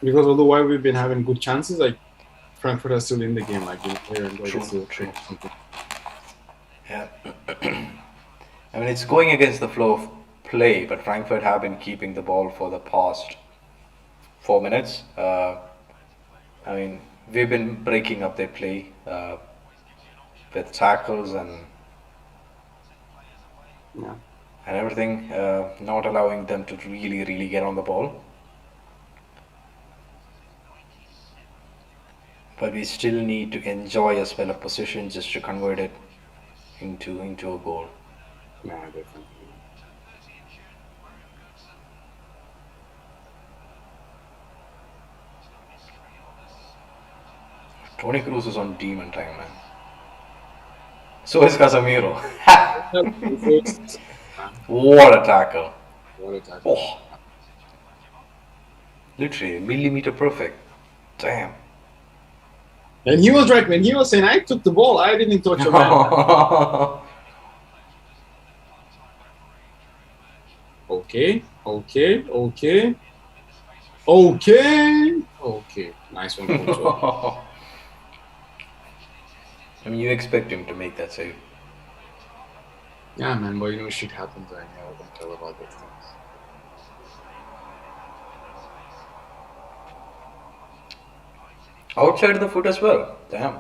because although while we've been having good chances, like Frankfurt are still in the game, like here and True, still true. Yeah. I mean, it's going against the flow of play, but Frankfurt have been keeping the ball for the past 4 minutes. I mean, we've been breaking up their play with tackles Yeah. and everything, not allowing them to really get on the ball. But we still need to enjoy a spell of possession just to convert it into a goal. Yeah, definitely. Tony Cruz is on demon time, man. So is Casemiro. What a tackle! What a tackle. Oh, literally millimeter perfect. Damn. And he was right when he was saying, "I took the ball. I didn't touch a man." Okay. Nice one, Coach. I mean, you expect him to make that save. Yeah, man, but shit happens. I never can tell about those things. Outside the foot as well. Damn.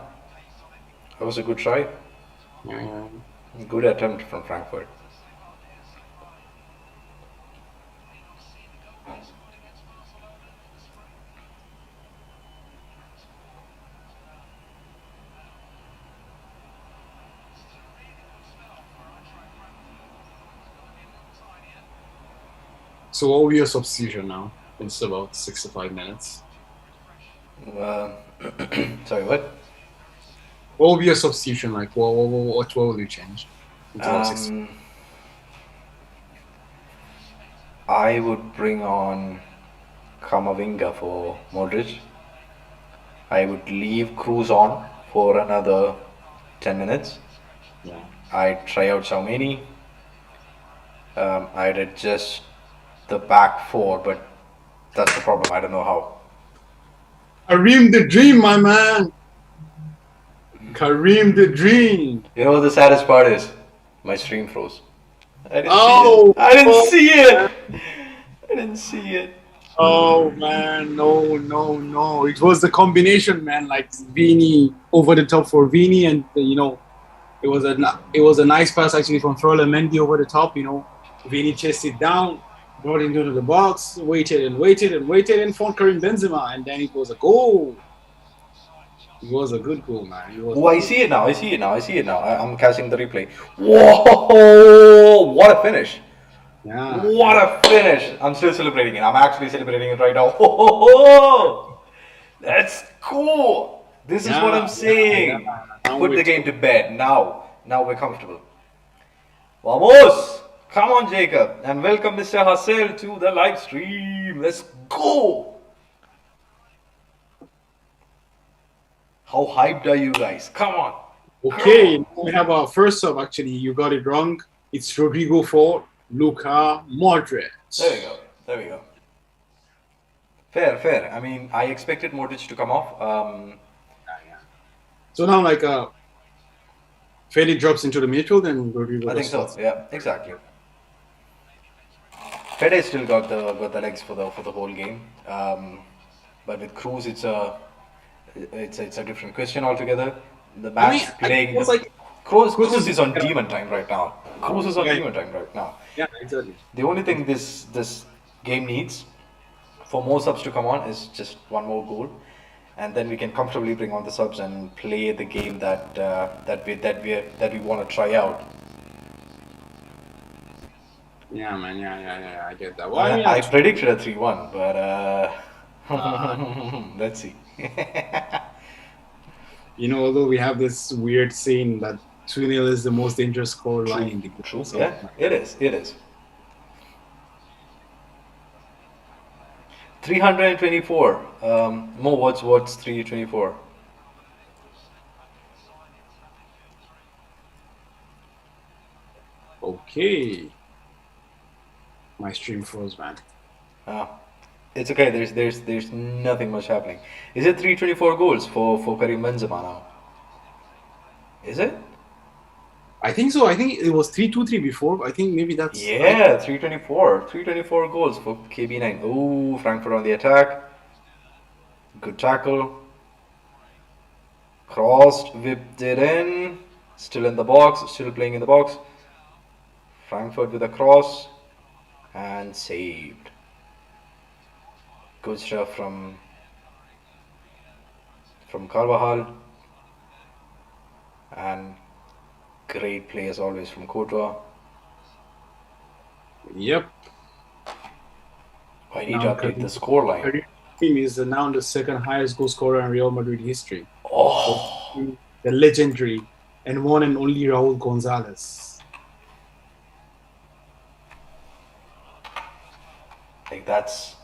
That was a good try. Yeah. Good attempt from Frankfurt. So what will be your substitution now? It's about 65 minutes. Uh, sorry, what? What will be your substitution like? What will you change? It's about 60. Um, I would bring on Kamavinga for Modric. I would leave Cruz on for another 10 minutes. Yeah. I'd try out Xiaomeni. I'd adjust the back four, but that's the problem. I don't know how. Kareem the Dream, my man. Kareem the Dream. You know what the saddest part is? My stream froze. I didn't see Oh, it. I didn't oh, see it. I didn't see it. oh man, no. It was the combination, man. Like Vini over the top for Vini, and it was a nice pass actually from Ferland Mendy over the top. Vini chased it down, brought it into the box, waited and found Karim Benzema, and then it was a goal. It was a good goal, man. Oh, I see it now. I see it now. I see it now. I'm catching the replay. Whoa! What a finish! Yeah. What a finish! I'm still celebrating it. I'm actually celebrating it right now. Whoa! That's cool. This is what I'm saying. Put the game to bed now. Now we're comfortable. Vamos! Come on, Jacob, and welcome Mr. Hassel to the live stream. Let's go! How hyped are you guys? Come on! Okay, we have our first sub. Actually, you got it wrong. It's Rodrigo for Luka Modric. There we go. There we go. Fair, fair. I mean, I expected Modric to come off. So now, like, Fede drops into the midfield, and Rodrigo. I think so. Yeah, exactly. Fede still got the legs for the whole game. But with Cruz, it's a different question altogether. The match playing. Cruz is on demon time right now. Cruz is on demon time right now. Yeah, exactly. The only thing this game needs for more subs to come on is just one more goal, and then we can comfortably bring on the subs and play the game that we want to try out. Yeah, man. Yeah. I get that. Well, I predicted a 3-1, but let's see. Although we have this weird saying that 2-0 is the most dangerous score line in the game. True. Yeah, it is. It is. 324. More. What's 324? Okay. My stream froze, man. It's okay. There's nothing much happening. Is it 324 goals for Karim Benzema now? Is it? I think so. I think it was 3-2-3 before. I think maybe that's... Yeah, 324. 324 goals for KB9. Oh, Frankfurt on the attack. Good tackle. Crossed, whipped it in. Still in the box. Still playing in the box. Frankfurt with a cross. And saved. Good stuff from Carvajal. And great play as always from Courtois. Yep. I need to update the scoreline. Karim is now the second highest goal scorer in Real Madrid history. Oh, The legendary and one and only Raul Gonzalez. like that's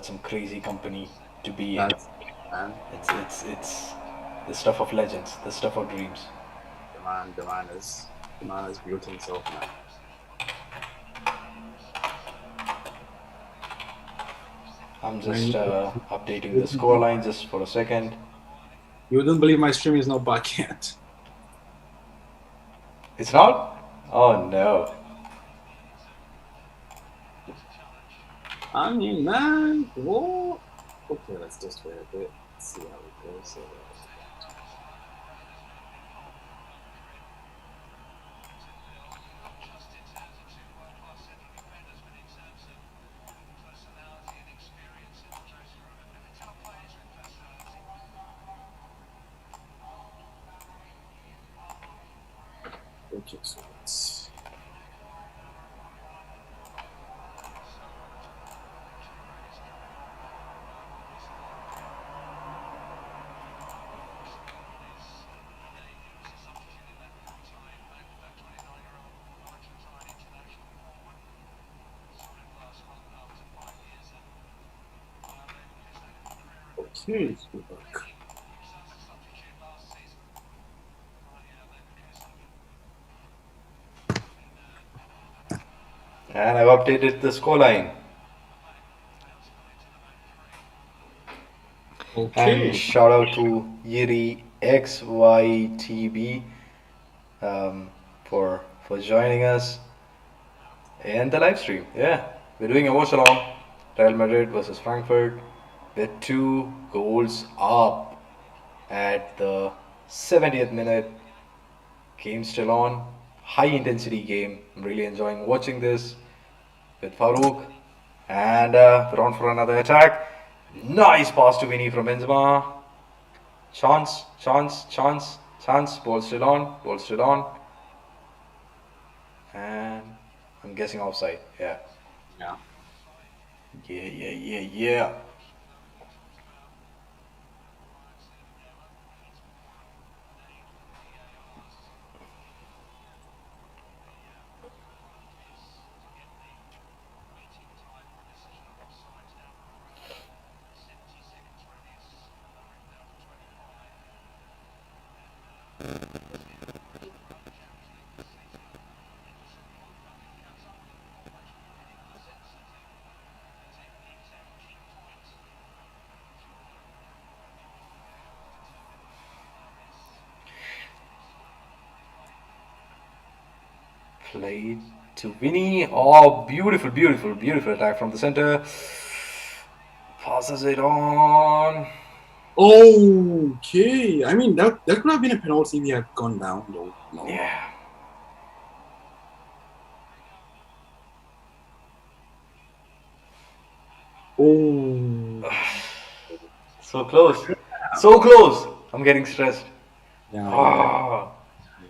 some crazy company to be in. Man, It's the stuff of legends, the stuff of dreams. the man has built himself, man. I'm just updating the scoreline just for a second. You wouldn't believe my stream is not back yet. It's not? Oh no. I mean, man, whoa. Okay, let's just wait a bit. see how it goes. Not just in terms of two world-class central defenders, but in terms of personality and experience in the dressing room. And we tell players with personality. Okay, so let's. Okay, so we're back. And I've updated the scoreline. And Okay. shout out to Yiri XYTB for joining us in the live stream. Yeah, we're doing a watch along. Real Madrid versus Frankfurt. With 2 goals up at the 70th minute. Game still on. High intensity game. I'm really enjoying watching this with Farouk. And we're on for another attack. Nice pass to Vinny from Benzema. Chance, chance, chance, chance. Ball still on. Ball still on. And I'm guessing offside. Yeah. Yeah. Yeah, yeah, yeah, yeah. Played to Vinny. Oh, beautiful, beautiful, beautiful attack from the center. Passes it on. Okay. I mean, that could have been a penalty if he had gone down, though. No. Yeah. Oh. So close. So close. I'm getting stressed. Yeah. Ah.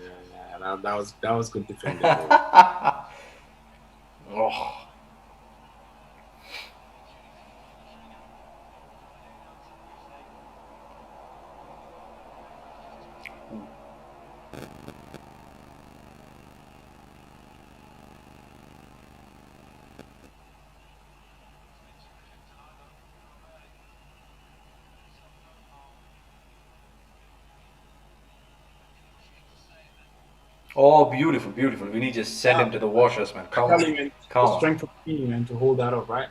Yeah. That was good defending. Oh. Oh, beautiful, beautiful. We need to just send him to the washers, man. Come on. Come The on. strength of team, man, to hold that up, right?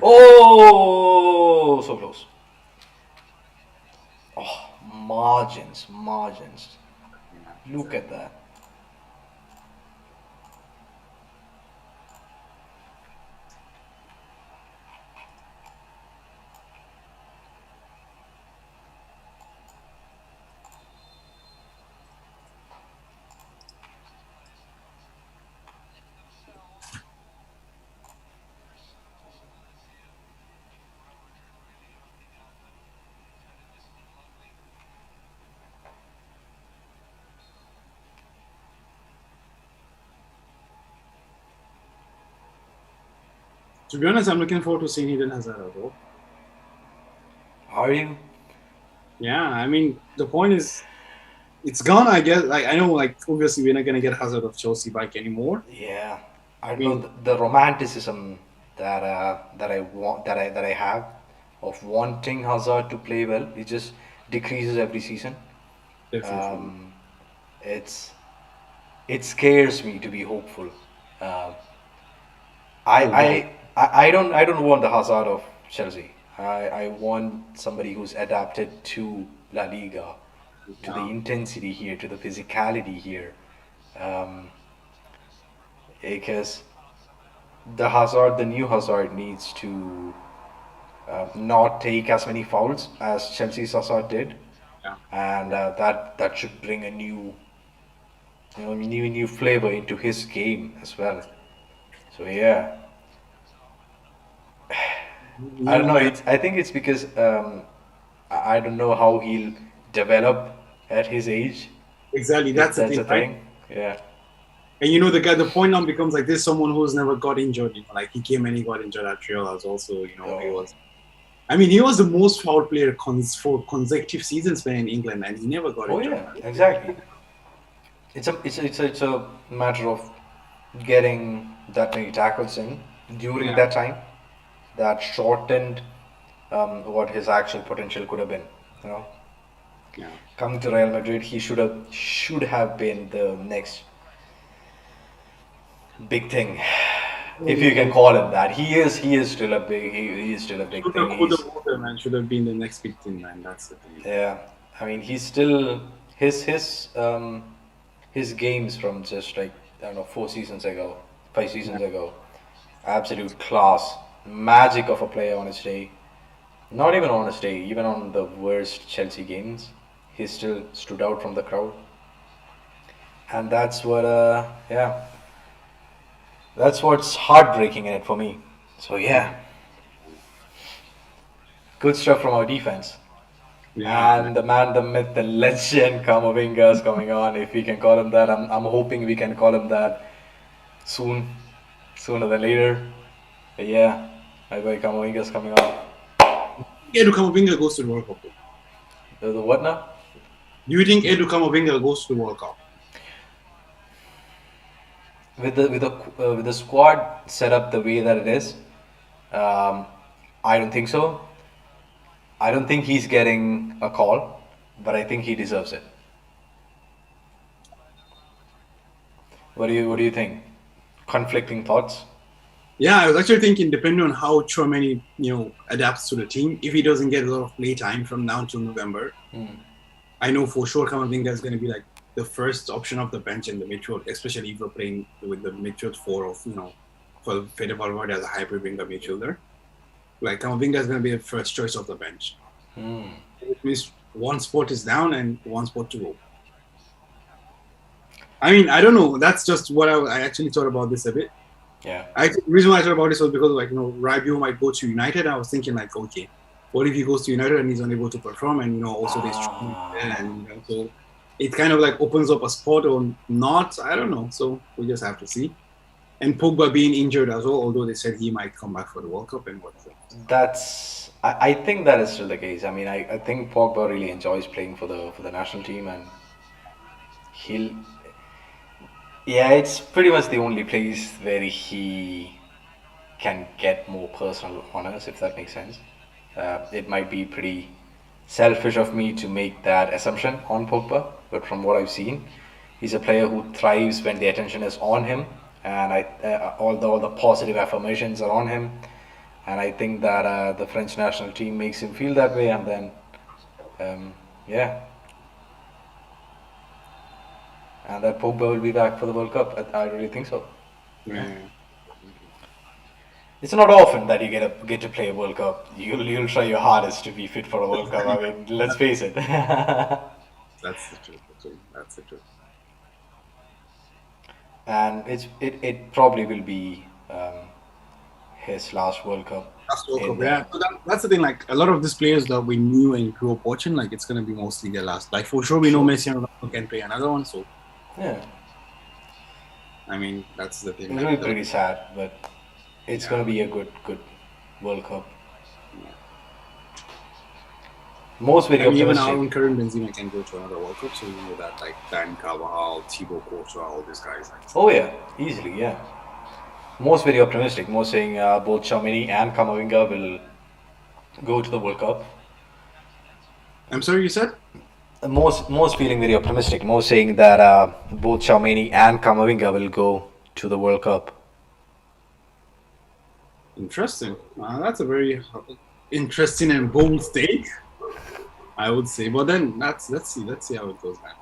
Oh, so close. Oh, margins, margins. Look at that. To be honest, I'm looking forward to seeing Eden Hazard as well. Are you? Yeah, I mean, the point is, it's gone. I guess. Like, I know, like, obviously, we're not gonna get Hazard of Chelsea back anymore. Yeah. I don't mean- know the romanticism that I have of wanting Hazard to play well. It just decreases every season. Definitely. Um, it's it scares me to be hopeful. Uh, I, I don't want the Hazard of Chelsea. I want somebody who's adapted to La Liga, to the Yeah. intensity here, to the physicality here. Um, because the Hazard, the new Hazard, needs to not take as many fouls as Chelsea Sasa did, Yeah. and that should bring a new flavor into his game as well. So yeah, I don't know. Yeah, I think it's because I don't know how he'll develop at his age. exactly. If That's the that's a thing, right? thing, yeah. And the point now becomes like this: someone who's never got injured. Like he came and he got injured at Real as also. He Oh, was. I mean, he was the most foul player for consecutive seasons playing in England, and he never got oh injured. yeah, exactly. It's a matter of getting that many tackles in during Yeah, that time that shortened what his actual potential could have been. You know, yeah. coming to Real Madrid, he should have been the next big thing, if you can call him that. He is still a big he is still a big Should have, thing. could have, would have, man. Should have been the next big thing, man. That's the thing. Yeah, I mean he's still his games from just like I don't know 4 seasons ago, 5 seasons Yeah, ago, absolute class, magic of a player on his day. Not even on his day, even on the worst Chelsea games, he still stood out from the crowd, and that's what's heartbreaking in it for me. So yeah, good stuff from our defense. yeah, man. And the man, the myth, the legend, Kamavinga is coming on. If we can call him that, I'm hoping we can call him that soon, sooner than later. But yeah, my boy Kamavinga is coming on. Edu Kamavinga goes to the World Cup. Though. The what now? Do you think Edu Kamavinga goes to the World Cup? With the squad set up the way that it is, um, I don't think so. I don't think he's getting a call, but I think he deserves it. What do you think? Conflicting thoughts? Yeah, I was actually thinking, depending on how Chouameni, adapts to the team, if he doesn't get a lot of play time from now till November, I know for sure Kamavinga is going to be like the first option of the bench in the midfield, especially if we're playing with the midfield four of, for Fede Valverde as a hybrid winger midfielder. Like Kamavinga is going to be the first choice of the bench. It means one spot is down and one spot to go. I mean, I don't know. That's just what I actually thought about this a bit. Yeah. The reason why I thought about this was because, Rabiot might go to United. I was thinking, like, okay, what if he goes to United and he's unable to perform? And, also there's and so it kind of like opens up a spot or not. I don't know. So we just have to see. And Pogba being injured as well, although they said he might come back for the World Cup and whatnot. I think that is still the case. I mean, I think Pogba really enjoys playing for the national team, and he'll yeah, it's pretty much the only place where he can get more personal honors, if that makes sense. It might be pretty selfish of me to make that assumption on Pogba, but from what I've seen, he's a player who thrives when the attention is on him, and all the positive affirmations are on him, and I think that the French national team makes him feel that way, and then yeah, and that Pogba will be back for the World Cup. I really think so. Yeah. It's not often that you get to play a World Cup. You'll try your hardest to be fit for a World Cup. I mean, let's face it. That's the truth. That's the truth. And it probably will be his last World Cup. That's World Cup, yeah. So that's the thing. Like a lot of these players that we knew and grew up watching, like it's gonna be mostly their last. Like for sure, we know Messi and Ronaldo can play another one. So Yeah, I mean, that's the thing. it's really pretty sad, but it's gonna be a good World Cup. Most very Even our optimistic. own current Benzema can go to another World Cup. So you know that like Dan Carvajal, Thibaut Courtois, all these guys. Oh yeah, easily, yeah. Most very optimistic. Most saying both Tchouaméni and Camavinga will go to the World Cup. I'm sorry, you said? Most feeling very optimistic. Most saying that both Tchouaméni and Camavinga will go to the World Cup. Interesting. That's a very interesting and bold take, I would say. But then let's see how it goes, man.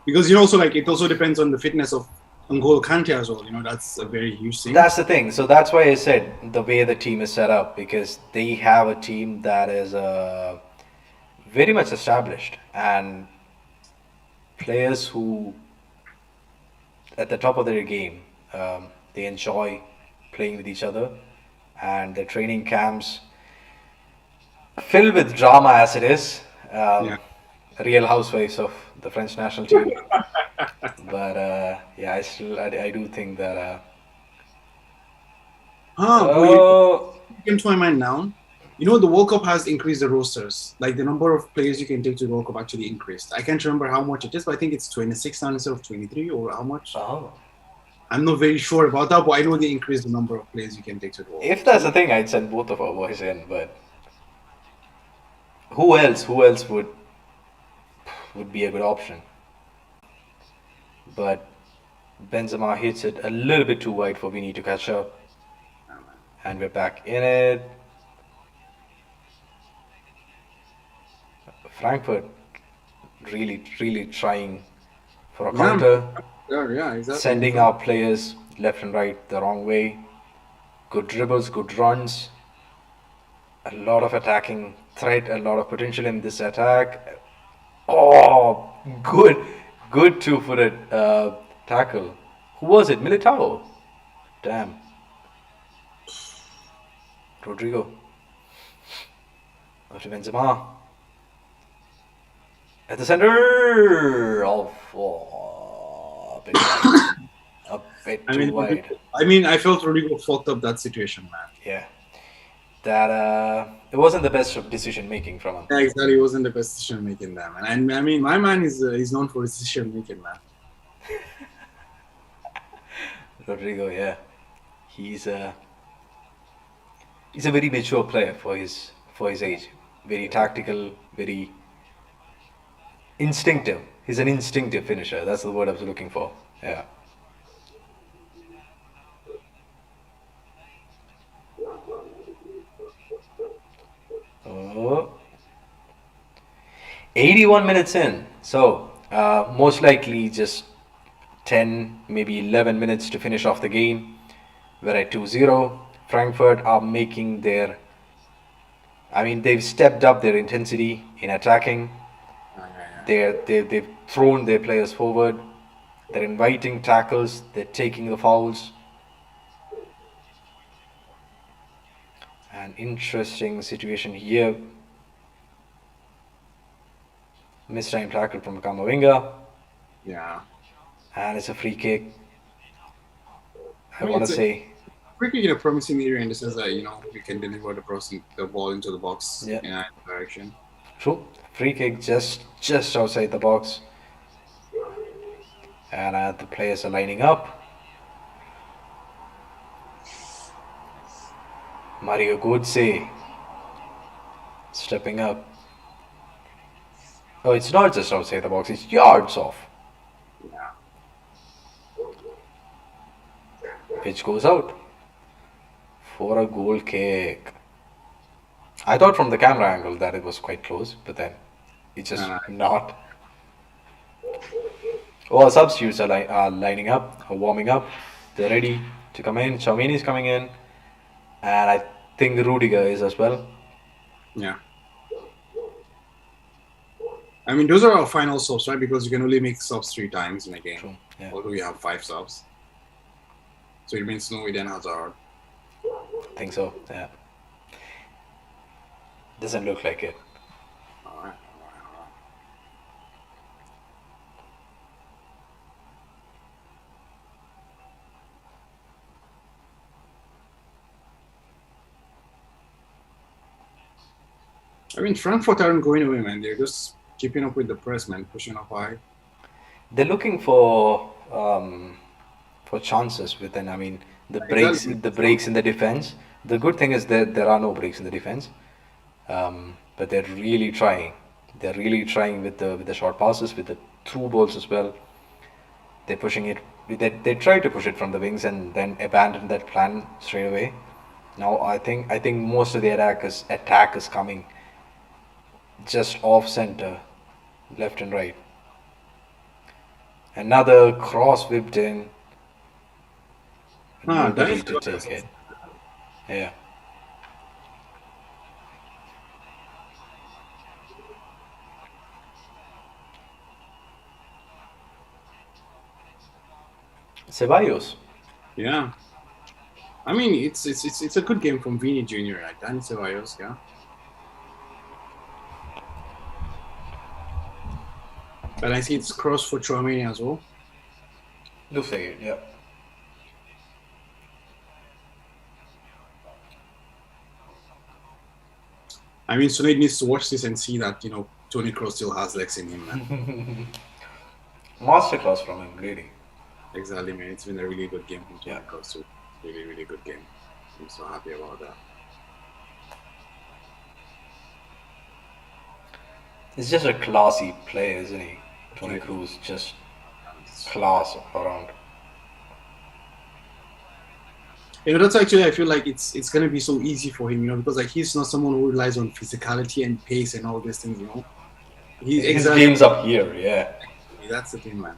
Because also like it also depends on the fitness of N'Golo Kante as well. That's a very huge thing. That's the thing. So that's why I said the way the team is set up, because they have a team that is very much established, and players who at the top of their game, they enjoy playing with each other, and the training camps filled with drama as it is. Yeah. Real housewives of the French national team. But yeah, I do think that. But Oh, came to my mind now. The World Cup has increased the rosters. Like the number of players you can take to the World Cup actually increased. I can't remember how much it is, but I think it's 26 now instead of 23, or how much. oh. I'm not very sure about that, but I know they increased the number of players you can take to the World Cup. If that's the thing, I'd send both of our boys in. But who else? Who else would be a good option? But Benzema hits it a little bit too wide for Vini to catch up, and we're back in it. Frankfurt really trying for a counter, Yeah, exactly. sending our players left and right the wrong way. Good dribbles, good runs, a lot of attacking threat, a lot of potential in this attack. Oh, good two-footed tackle. Who was it? Militao. Damn. Rodrigo. After Benzema. At the center. A bit wide. A bit too wide. I felt Rodrigo fucked up that situation, man. Yeah. That it wasn't the best of decision making from him. Yeah, exactly. It wasn't the best decision making there, man. And I mean, my man is known for his decision making, man. Rodrigo, yeah. He's a very mature player for his age. Very tactical, very instinctive. He's an instinctive finisher. That's the word I was looking for. Yeah. Oh. 81 minutes in. So, most likely just 10, maybe 11 minutes to finish off the game. We're at 2-0. Frankfurt are making their... they've stepped up their intensity in attacking. They've thrown their players forward. They're inviting tackles. They're taking the fouls. An interesting situation here. Mistimed tackle from Kamavinga. Yeah. And it's a free kick. I mean, want to it's say... Quickly in a promising area in the sense that, we can deliver the ball into the box Yeah. in either direction. True. Free kick just outside the box. And the players are lining up. Mario Götze stepping up. Oh, it's not just outside the box, it's yards off. Yeah. Pitch goes out for a goal kick. I thought from the camera angle that it was quite close, but then it's just not. Oh, substitutes are lining up, are warming up. They're ready to come in. Xiaomini is coming in, and I think Rudiger is as well. Yeah. Those are our final subs, right? Because you can only make subs 3 times in a game. True. Yeah. Although you have 5 subs. So it means no Eden Hazard. I think so. Yeah. Doesn't look like it. Alright. Frankfurt aren't going away, man. They're just keeping up with the press, man, pushing up high. They're looking for chances within. The breaks in the defense. The good thing is that there are no breaks in the defense, but they're really trying. They're really trying with the short passes, with the through balls as well. They're pushing it. They try to push it from the wings and then abandon that plan straight away. Now I think most of the attack is coming just off center, left and right. Another cross whipped in. Nobody Dennis to take it. Yeah. Ceballos. Yeah. I mean, it's a good game from Vini Jr. Right? Danny Ceballos, yeah. But I see it's cross for Chouameni as well. Looks like it, yeah. I mean, Sunaid needs to watch this and see that, Tony Kroos still has legs in him, man. Masterclass from him, really. Exactly, man. It's been a really good game from Tony Yeah. Kroos too. Really, really good game. I'm so happy about that. He's just a classy player, isn't he? Tony Right. Cruz, just class around. That's actually I feel like it's gonna be so easy for him, because like he's not someone who relies on physicality and pace and all these things. He His exactly game's up here, yeah. that's the thing, man.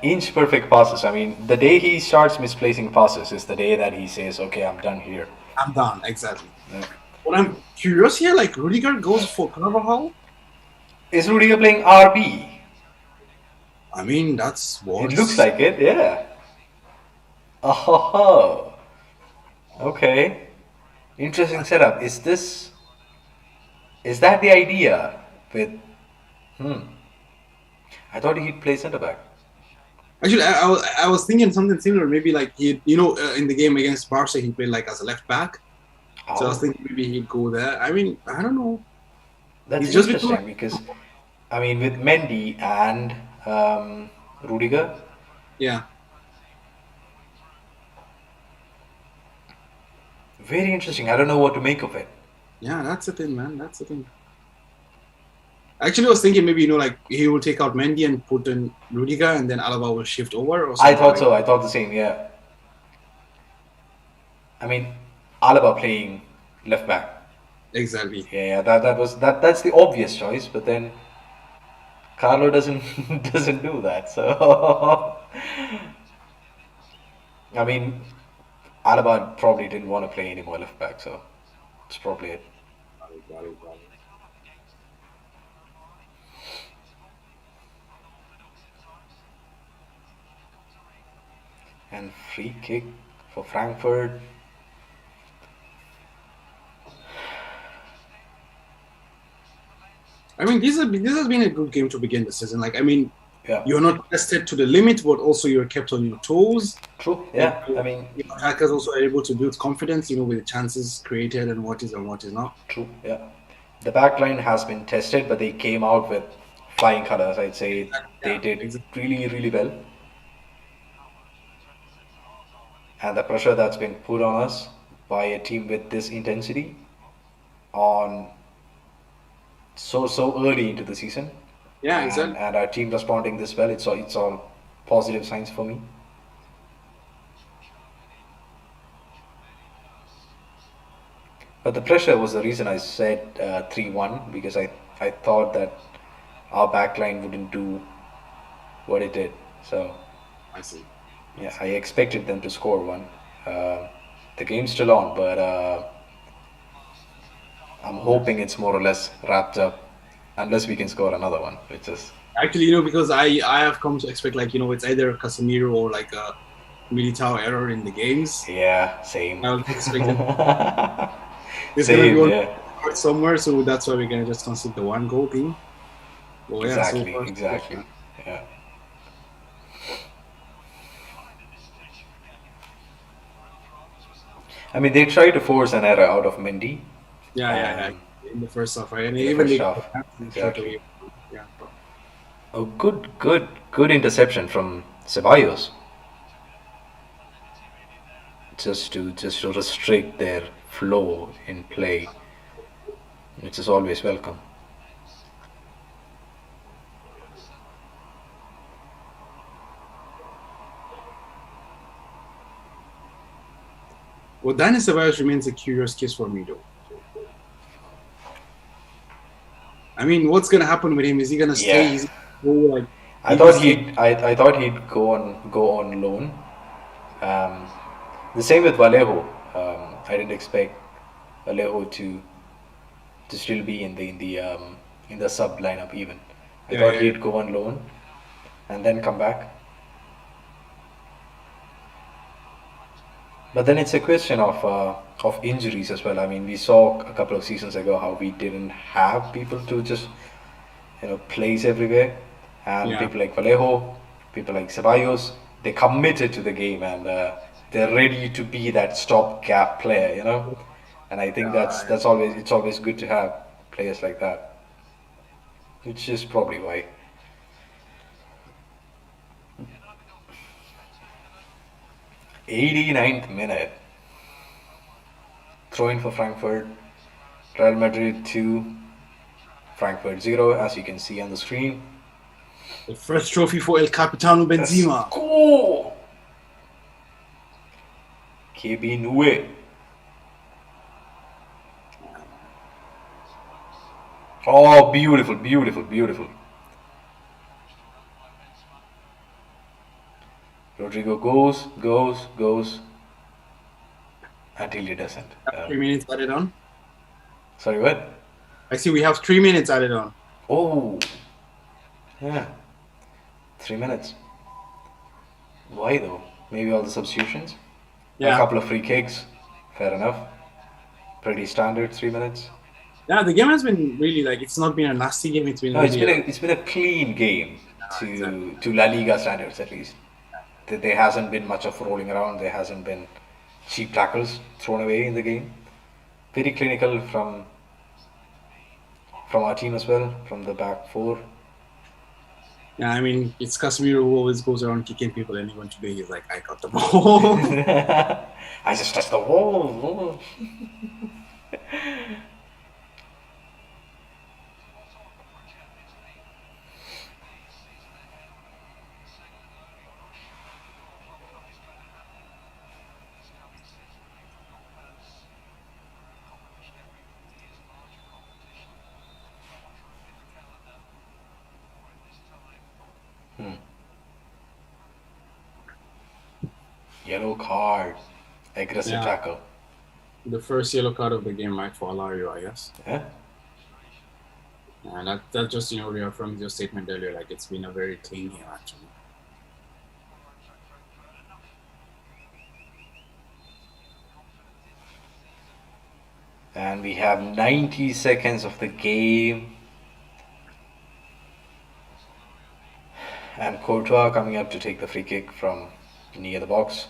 Inch perfect passes. I mean, the day he starts misplacing passes is the day that he says, okay, I'm done here. I'm done, exactly. Yeah. But I'm curious here, like Rudiger goes for Carvajal. Is Rudiger playing RB? I mean, that's what It looks like it, yeah. Oh, okay. Interesting setup. Is that the idea with, I thought he'd play centre back. Actually, I was thinking something similar. Maybe like in the game against Barca, he played like as a left back. So I was thinking maybe he'd go there. I mean, I don't know. That's He's just interesting because, I mean, with Mendy and Rudiger, Yeah. very interesting. I don't know what to make of it. Yeah, that's the thing, man. That's the thing. Actually, I was thinking maybe like he will take out Mendy and put in Rudiger, and then Alaba will shift over. Or I something thought like so. I thought the same. Yeah. I mean, Alaba playing left back. that. Exactly. Yeah. That's the obvious choice. But then Carlo doesn't doesn't do that. So I mean, Alaba probably didn't want to play any more left back. So it's probably it. Got it. And free kick for Frankfurt. I mean, this has been a good game to begin the season. Like, I mean, Yeah. you're not tested to the limit, but also you're kept on your toes. True. Yeah. I mean, Your attackers also are able to build confidence, with the chances created and what is not. true. Yeah. The back line has been tested, but they came out with flying colors. I'd say they did exactly. really, really well. And the pressure that's been put on us by a team with this intensity on so early into the season, Yeah, exactly. and our team responding this well, it's all positive signs for me. But the pressure was the reason I said 3-1 because I thought that our backline wouldn't do what it did. So I see. yeah, I expected them to score one. The game's still on, but I'm hoping it's more or less wrapped up, unless we can score another one, which is Actually, because I have come to expect like it's either a Casemiro or like a Militao error in the games. yeah, same. I was expecting there's gonna be Same, one yeah, somewhere, so that's why we're gonna just concede the one goal thing. Well, yeah, so exactly, far, so exactly, good. yeah. I mean, they tried to force an error out of Mendy. Yeah. In the first half, right? And In the even first they half, straight exactly. away. Yeah. A good interception from Ceballos, just to restrict their flow in play, which is always welcome. Well, Dani Ceballos remains a curious case for me, though. I mean, what's gonna happen with him? Is he gonna stay? Yeah. Is he go like? I thought he'd go on loan Um, the same with Vallejo. I didn't expect Vallejo to still be in the sub lineup even. I Yeah, thought yeah, he'd go on loan and then come back. But then it's a question of injuries as well. I mean, we saw a couple of seasons ago how we didn't have people to just place everywhere, and yeah. people like Vallejo, people like Ceballos, they committed to the game and they're ready to be that stopgap player, And I think Yeah, that's always it's always good to have players like that, which is probably why. 89th minute, throw in for Frankfurt, Real Madrid 2, Frankfurt 0, as you can see on the screen. the first trophy for El Capitano Let's Benzema. go! KB Nue. Oh, beautiful, beautiful, beautiful. Rodrigo goes until he doesn't. 3 minutes added on. Sorry, what? I see we have 3 minutes added on. Oh, yeah. 3 minutes. Why though? Maybe all the substitutions? A Yeah. couple of free kicks. Fair enough. Pretty standard 3 minutes. Yeah, the game has been really like it's not been a nasty game. It's been No, really it's been a clean game exactly. to La Liga standards at least. There hasn't been much of rolling around. There hasn't been cheap tackles thrown away in the game. Very clinical from our team as well, from the back four. Yeah, I mean it's Casemiro who always goes around kicking people, and even today he's like, I got the ball. I just touched the wall. Yellow card. Aggressive Yeah. tackle. The first yellow card of the game, right, for Alario, I guess. Yeah. And that just reaffirms your statement earlier. Like it's been a very clean game actually. And we have 90 seconds of the game. And Courtois coming up to take the free kick from near the box.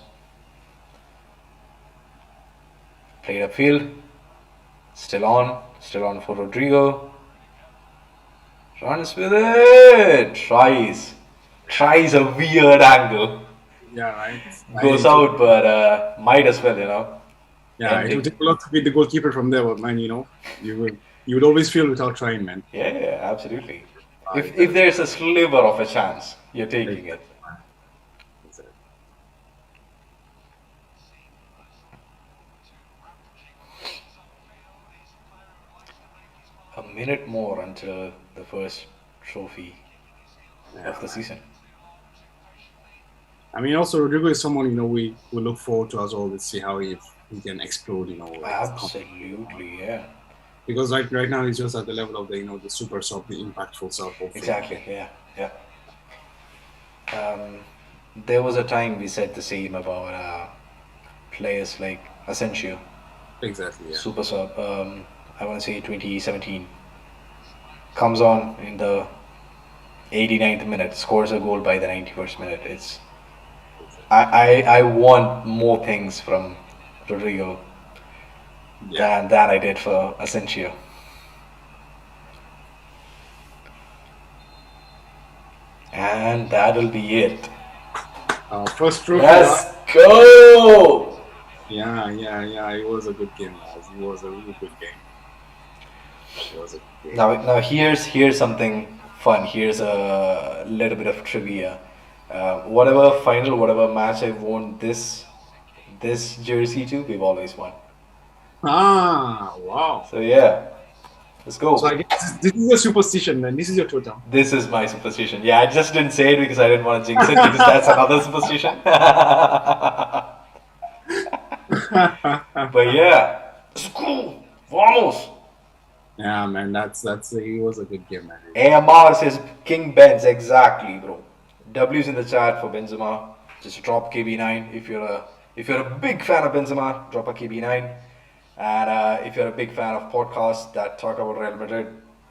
Played upfield. Still on for Rodrigo. Runs with it. Tries a weird angle. Yeah, right. Goes out, but might as well, Yeah, it would take a lot to beat the goalkeeper from there, but man, you would always feel without trying, man. Yeah, absolutely. If there's a sliver of a chance, you're taking it. A minute more until the first trophy of the season. I mean, also Rodrigo is someone we look forward to as well to see how he can explode. Absolutely, yeah. Because right now he's just at the level of the super sub, the impactful sub. Exactly, yeah. There was a time we said the same about players like Asensio. Exactly, yeah. Super sub. I want to say 2017. Comes on in the 89th minute, scores a goal by the 91st minute. I want more things from Rodrigo than I did for Asensio. And that'll be it. First trophy. Let's go! Yeah. It was a good game, guys. It was a really good game. Now here's something fun. Here's a little bit of trivia. Whatever match I've worn this jersey to, we've always won. Wow. So yeah, let's go. So I guess this is your superstition, man. This is your totem. This is my superstition. Yeah, I just didn't say it because I didn't want to jinx it because that's another superstition. But yeah, school, vamos. Yeah, man, that's it was a good game, man. AMR says King Benz, exactly, bro. W's in the chat for Benzema. Just drop KB9 if you're a big fan of Benzema. Drop a KB9. And if you're a big fan of podcasts that talk about Real Madrid,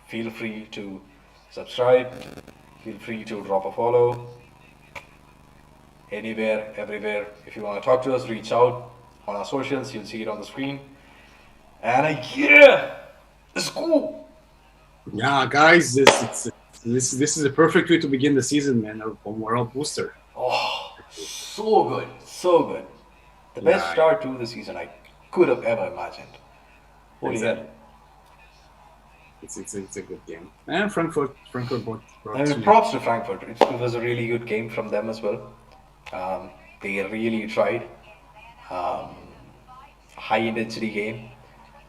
feel free to subscribe. Feel free to drop a follow. Anywhere, everywhere. If you want to talk to us, reach out on our socials. You'll see it on the screen. And yeah, it's cool. Yeah, guys, this is a perfect way to begin the season, man. A moral booster. Oh, so good, so good. The best Yeah. start to the season I could have ever imagined. Holy Exactly. hell. It's a good game. And Frankfurt brought I mean, two- props to Frankfurt. It was a really good game from them as well. They really tried. Um, high intensity game,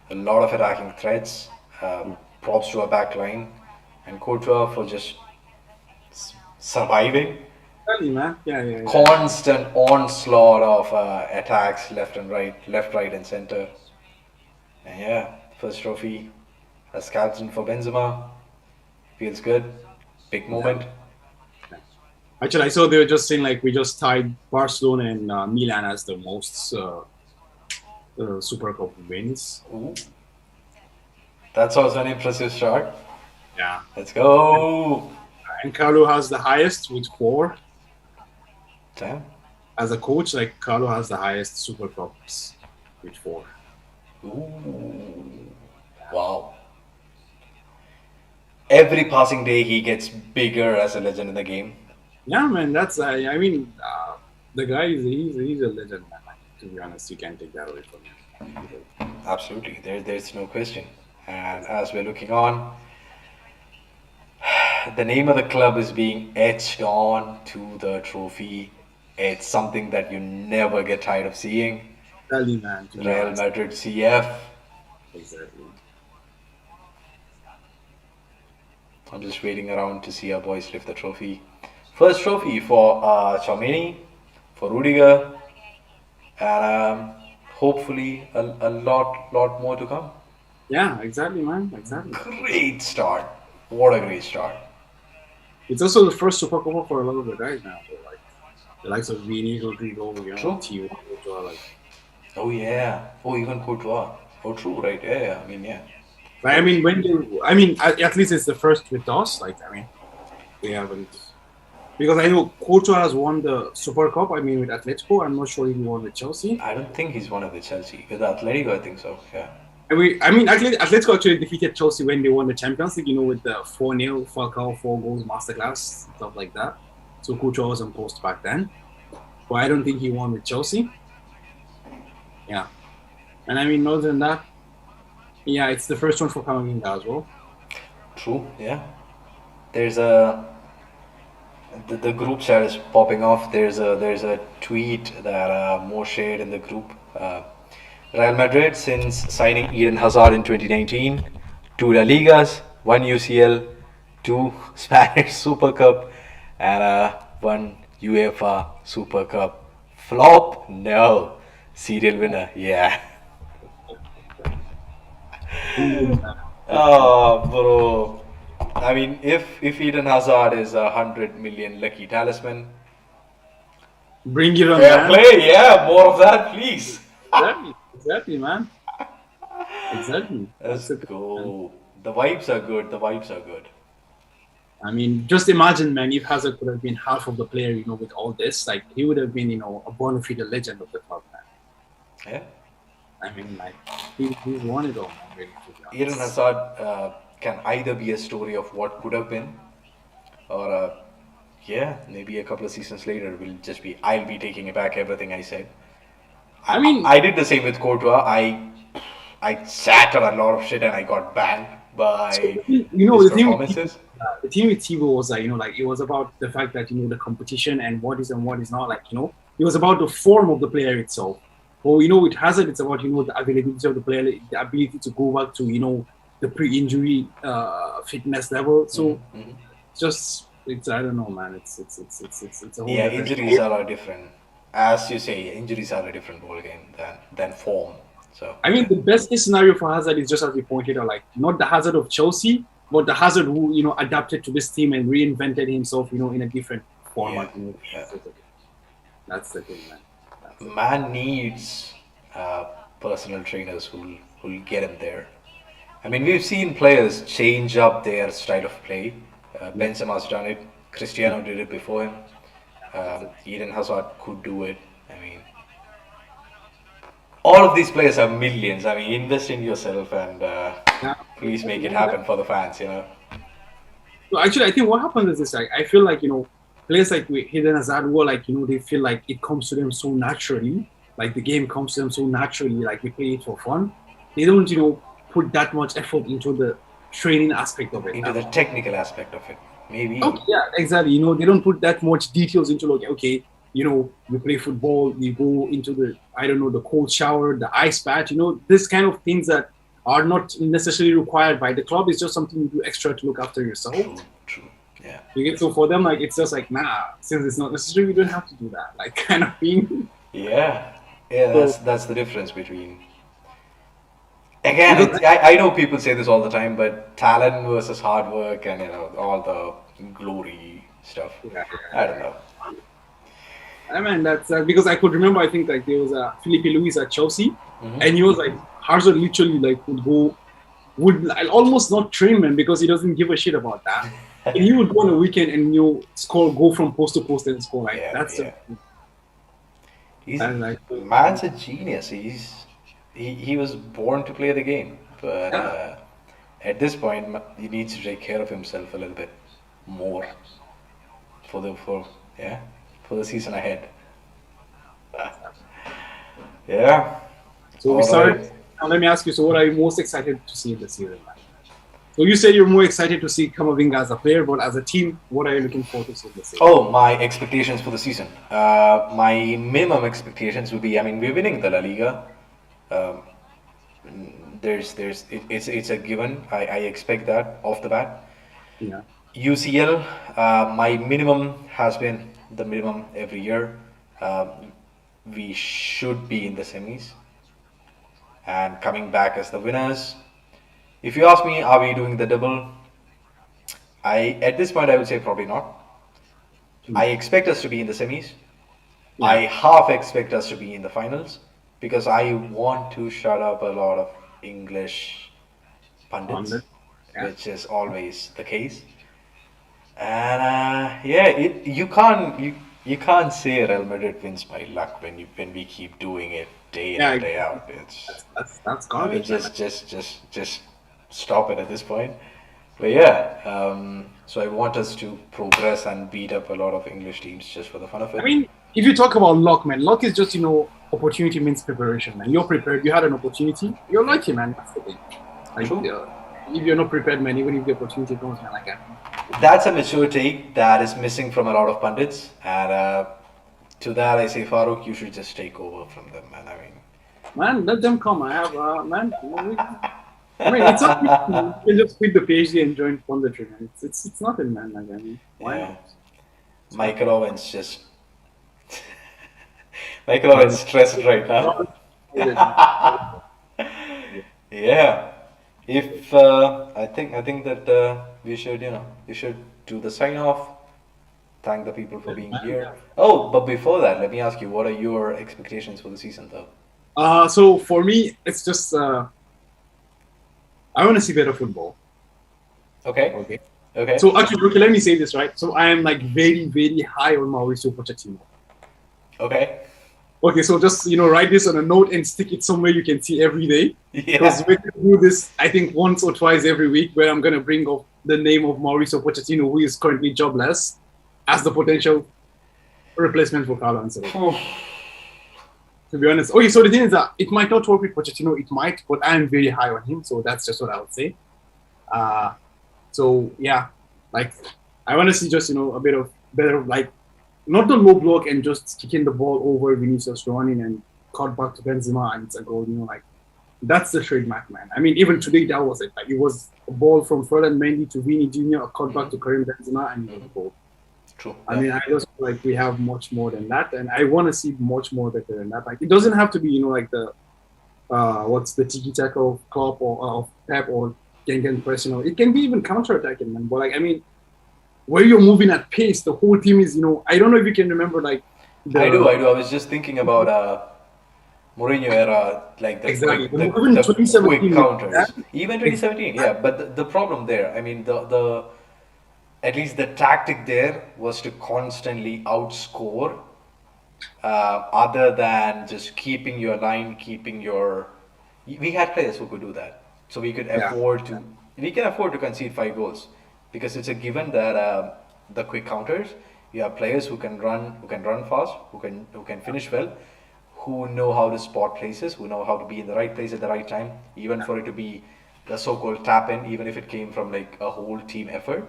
a lot of attacking threats. Props to our back line and Courtois for just surviving. Exactly, man. Yeah. Constant onslaught of attacks left and right, left, right, and center. And yeah, first trophy as captain for Benzema. Feels good. Big moment. Actually, I saw they were just saying like we just tied Barcelona and Milan as the most Super Cup wins. Ooh. That's also an impressive start. Yeah. Let's go. And Carlo has the highest with 4. Damn. As a coach, like Carlo has the highest Super Cups with 4. Ooh. Wow. Every passing day he gets bigger as a legend in the game. Yeah, man. That's I mean, the guy he's a legend, man. Like, to be honest, you can't take that away from him. Absolutely. There's no question. And as we're looking on, the name of the club is being etched on to the trophy. It's something that you never get tired of seeing. Exactly, man. To be Real honest. Madrid CF. Exactly. I'm just waiting around to see our boys lift the trophy. First trophy for Tchouaméni, for Rudiger, and hopefully a lot more to come. Yeah, exactly, man. Exactly. Great start. What a great start. It's also the first Super Cup for a lot of the guys now. So like the likes of Vini, Rodrigo, True. Tio, like. Oh yeah. Oh, even Courtois. Oh, true, right? Yeah. I mean, yeah. But I mean, at least it's the first with us. Like, I mean, they haven't, because I know Courtois has won the Super Cup. I mean, with Atletico, I'm not sure if he won with Chelsea. I don't think he's one of the Chelsea. With Atletico, I think so. Yeah. Atletico actually defeated Chelsea when they won the Champions League. You know, with the 4-0 Falcao 4 goals masterclass stuff like that. So Courtois was on post back then, but I don't think he won with Chelsea. Yeah, and I mean, other than that, yeah, it's the first one for Camavinga as well. True. Yeah. There's a the group chat is popping off. There's a tweet that Mo shared in the group. Real Madrid since signing Eden Hazard in 2019, 2 La Ligas, 1 UCL, 2 Spanish Super Cup, and 1 UEFA Super Cup. Flop? No. Serial winner? Yeah. Oh, bro. I mean, if Eden Hazard is 100 million lucky talisman, Bring it on, fair man. play. Yeah, more of that, please. Exactly, man. Exactly. Let's That's it. go. The vibes are good. The vibes are good. I mean, just imagine, man, if Hazard could have been half of the player, you know, with all this, like he would have been, you know, a bona fide legend of the club, man. Yeah. I mean, like he's won it all, man. Really, to be honest. Eden Hazard can either be a story of what could have been, or yeah, maybe a couple of seasons later will just be I'll be taking back everything I said. I mean, I did the same with Courtois. I sat on a lot of shit and I got banned by you know, his the thing with performances. the thing with Thibaut was like, you know, like it was about the fact that, you know, the competition and what is not, like, you know, it was about the form of the player itself. Well, you know, with Hazard, it's about, you know, the availability of the player, the ability to go back to, you know, the pre-injury fitness level. So it's I don't know, man. It's a whole Yeah, different injuries are different. as you say, injuries are a different ballgame than form. So I mean, the best case scenario for Hazard is just as we pointed out, like not the Hazard of Chelsea, but the Hazard who adapted to this team and reinvented himself, in a different format. yeah. That's the thing, man. Man needs personal trainers who'll get him there. I mean, we've seen players change up their style of play. Benzema's done it. Cristiano did it before him. Eden Hazard could do it. I mean, all of these players have millions. I mean, invest in yourself and please make it happen for the fans. So actually, I think what happens is this: like, I feel like players like Eden Hazard, who are like they feel like it comes to them so naturally, like the game comes to them so naturally, like they play it for fun. They don't put that much effort into the training aspect of it. Into the technical aspect of it, maybe. Oh, yeah, exactly. They don't put that much details into like, okay, you play football, you go into the cold shower, the ice bath, this kind of things that are not necessarily required by the club. It's just something you do extra to look after yourself. True. Yeah. You get so for them, like it's just like, nah, since it's not necessary, we don't have to do that, like kind of thing. Yeah. That's the difference between. Again, I know people say this all the time, but talent versus hard work and all the glory stuff. Yeah. I don't know. I mean, that's because I could remember. I think like there was a Felipe Luis at Chelsea, and he was like Hazard literally like would almost not train, man, because he doesn't give a shit about that. And he would go on a weekend and go from post to post and score like that's. Man's a genius. He was born to play the game, but at this point he needs to take care of himself a little bit more for the season ahead. Yeah. So we started. Now let me ask you. So, what are you most excited to see in the season? So you said you're more excited to see Camavinga as a player, but as a team, what are you looking forward to see this season? Oh, my expectations for the season. My minimum expectations would be, I mean, we're winning the La Liga. It's a given. I expect that off the bat. Yeah. UCL, my minimum has been the minimum every year. We should be in the semis and coming back as the winners. If you ask me, are we doing the double? At this point I would say probably not. I expect us to be in the semis. Yeah. I half expect us to be in the finals because I want to shut up a lot of English pundits, which is always the case. And you can't say Real Madrid wins by luck when we keep doing it day in and day out. That's garbage. Just stop it at this point. But yeah, so I want us to progress and beat up a lot of English teams just for the fun of it. I mean, if you talk about luck, man, luck is just opportunity means preparation, man. You're prepared. You had an opportunity. You're lucky, man. That's the thing. If you're not prepared, man, even if the opportunity comes, man, like that. That's a mature take that is missing from a lot of pundits, and to that I say, Farooq, you should just take over from them, man. Man, let them come. I have, man. I mean, it's not. You can just quit the PhD and join punditry, man. It's nothing, man. Like, I mean, why not? Michael Owen's stressed right now. Yeah. If I think that we should do the sign off. Thank the people for being here. Oh, but before that, let me ask you, what are your expectations for the season, though? So for me, it's just I want to see better football. Okay. So actually, let me say this, right? So I am like very, very high on Mauricio Pochettino. Okay, so just write this on a note and stick it somewhere you can see every day. Because we're going to do this, I think, once or twice every week, where I'm going to bring up the name of Mauricio Pochettino, who is currently jobless, as the potential replacement for Carlo Ancelotti. To be honest. Okay, so the thing is that it might not work with Pochettino, it might, but I am very high on him, so that's just what I would say. So yeah, like I want to see just a bit of better, like not the low block and just kicking the ball over Vinicius running and cut back to Benzema and it's a goal. Like that's the trademark, man. I mean, even today that was it. Like it was a ball from Ferdinand Mendy to Vini Jr., a cut back to Karim Benzema, and a goal. True. I mean, I just like we have much more than that, and I want to see much more better than that. Like it doesn't have to be, like the what's the tiki taka of Klopp or of Pep or Gengen press. It can be even counter attacking, man. But like I mean, where you're moving at pace, the whole team is, I don't know if you can remember like I do. I was just thinking about Mourinho era, like exactly even the quick 2017 counters. Even 2017, yeah. But the problem there, I mean, the at least the tactic there was to constantly outscore, other than just keeping your line, keeping your. We had players who could do that, so we could yeah. afford to. We can afford to concede 5 goals because it's a given that the quick counters. You have players who can run fast, who can finish well, who know how to spot places, who know how to be in the right place at the right time, even for it to be the so-called tap in, even if it came from like a whole team effort.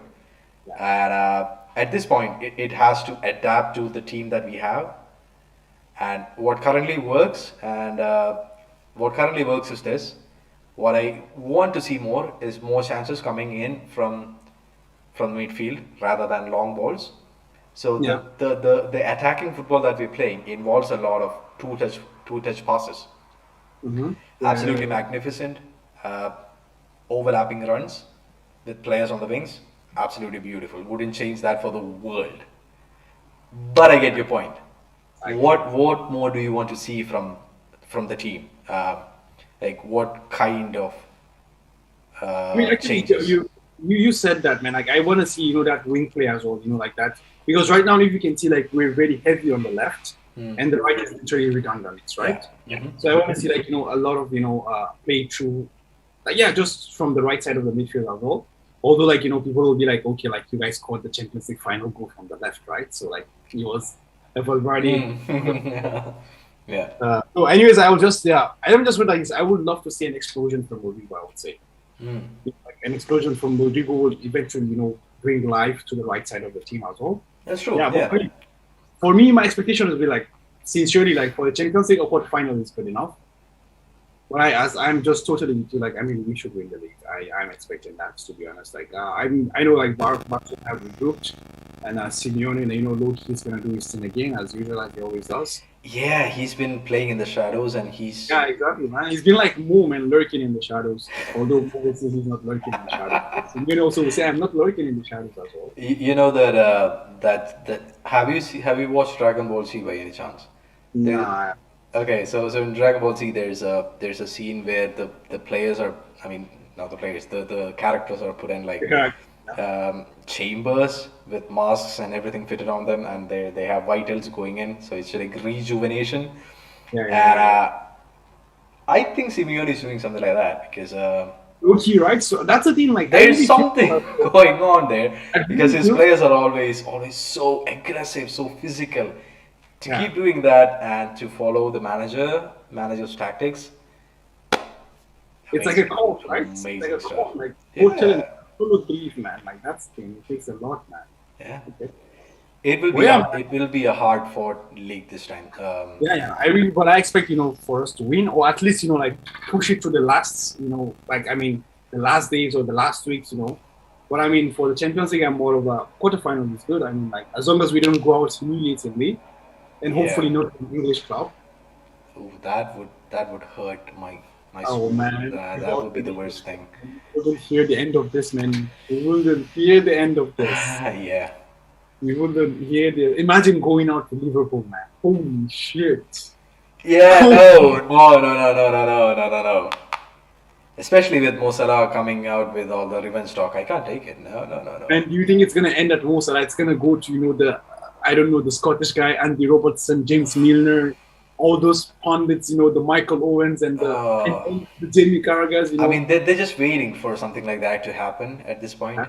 And at this point, it has to adapt to the team that we have. And what currently works is this. What I want to see more is more chances coming in from midfield rather than long balls. So Yeah. the attacking football that we're playing involves a lot of two touch passes. Mm-hmm. Absolutely magnificent. Uh, Overlapping runs with players on the wings. Absolutely beautiful. Wouldn't change that for the world. But I get your point. What more do you want to see from the team? Like what kind of I mean, actually, changes? you said that, man. Like, I want to see, that wing play as well, like that. Because right now, if you can see, like, we're very heavy on the left, and the right is literally redundant, right? Yeah. So I want to see, like, a lot of, play through, like, yeah, just from the right side of the midfield as well. Although, like, people will be like, okay, like, you guys scored the Champions League final goal from the left, right? So, like, it was a Valverde. Yeah. So, anyways, I will just, I don't just would like, I would love to see an explosion from Rodrigo, I would say. Like an explosion from Rodrigo would eventually, bring life to the right side of the team as well. That's true. Yeah, Yeah. but for me, my expectation would be like, sincerely, like for the Champions League, a quarterfinal is good enough. But I'm just totally into like, I mean, we should win the league. I'm expecting that, to be honest. Like, I know like Barca have regrouped, and Simeone, low key is gonna do his thing again as usual, as he always does. Yeah, he's been playing in the shadows and he's. Yeah, exactly, man. He's been like Mo, man, lurking in the shadows. Although Mo says he's not lurking in the shadows. Simeone also will say, I'm not lurking in the shadows as well. You know that that have you watched Dragon Ball Z by any chance? There, Nah. okay, so in Dragon Ball Z there's a scene where the players are, I mean, not the players, the characters are put in like Yeah. chambers with masks and everything fitted on them, and they have vitals going in, so it's like rejuvenation. Yeah, And I think Simeone is doing something like that because Okay, right? So that's the thing, like, I there's really something feel, going on there I because really his feel- players are always so aggressive, so physical. To Yeah. keep doing that and to follow the manager's tactics, it's like a amazing, cult, right? It's like amazing a stuff. cult, like, totally Yeah, full of belief, man. Like, that's the thing. It takes a lot, man. yeah. Okay. It will Well, be yeah, a hard fought league this time. yeah. But I expect, for us to win, or at least, like, push it to the last, like, I mean, the last days or the last weeks, But I mean, for the Champions League, I'm more of a quarterfinal is good. I mean, like, as long as we don't go out humiliatingly, and hopefully Yeah. not an English club. Ooh, that would hurt my Oh soul. man, That would be the worst thing. we will hear the end of this, man. We will hear the end of this. Yeah. We will hear the. Imagine going out to Liverpool, man. Holy shit! Yeah, no. Especially with Mo Salah coming out with all the revenge talk, I can't take it. No. And do you think it's gonna end at Mo Salah? It's gonna go to the I don't know, the Scottish guy, Andy Robertson, James Milner, all those pundits, the Michael Owens and the Jamie Carragher's. I mean, they're just waiting for something like that to happen at this point,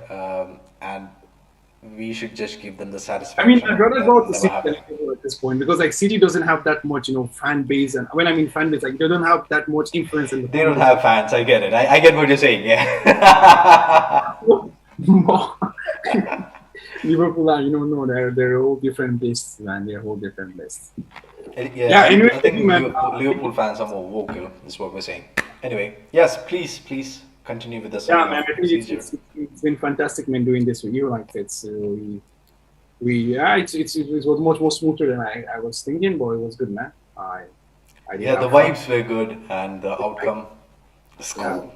and we should just give them the I satisfaction. mean, I'd rather that go to never City happened. than Liverpool at this point because like City doesn't have that much, fan base, and when I mean fan base, like they don't have that much influence in the. They don't have fans. I get it. I get what you're saying. Yeah. Liverpool are, no, they're all different beasts, man. They're all different beasts. Yeah. Anyway, I think man, Liverpool fans are more vocal. Is what we're saying. Anyway, yes. Please continue with the yeah, man. I think procedure. it's been fantastic, man, doing this with you. Like it's really, it was much more smoother than I was thinking, but it was good, man. I did Yeah, the have fun. vibes were good and the outcome, the Yeah, score,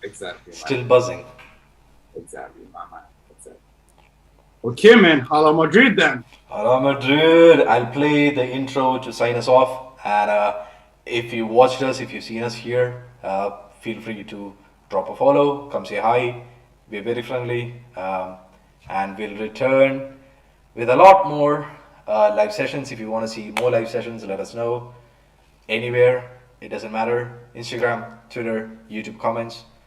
exactly, man. still buzzing. Exactly, my man. Exactly. Okay, man. Hala Madrid then. Real Madrid. I'll play the intro to sign us off. And if you watched us, if you've seen us here, feel free to drop a follow, come say hi. We're very friendly. And we'll return with a lot more live sessions. If you want to see more live sessions, let us know. Anywhere, it doesn't matter. Instagram, Twitter, YouTube comments.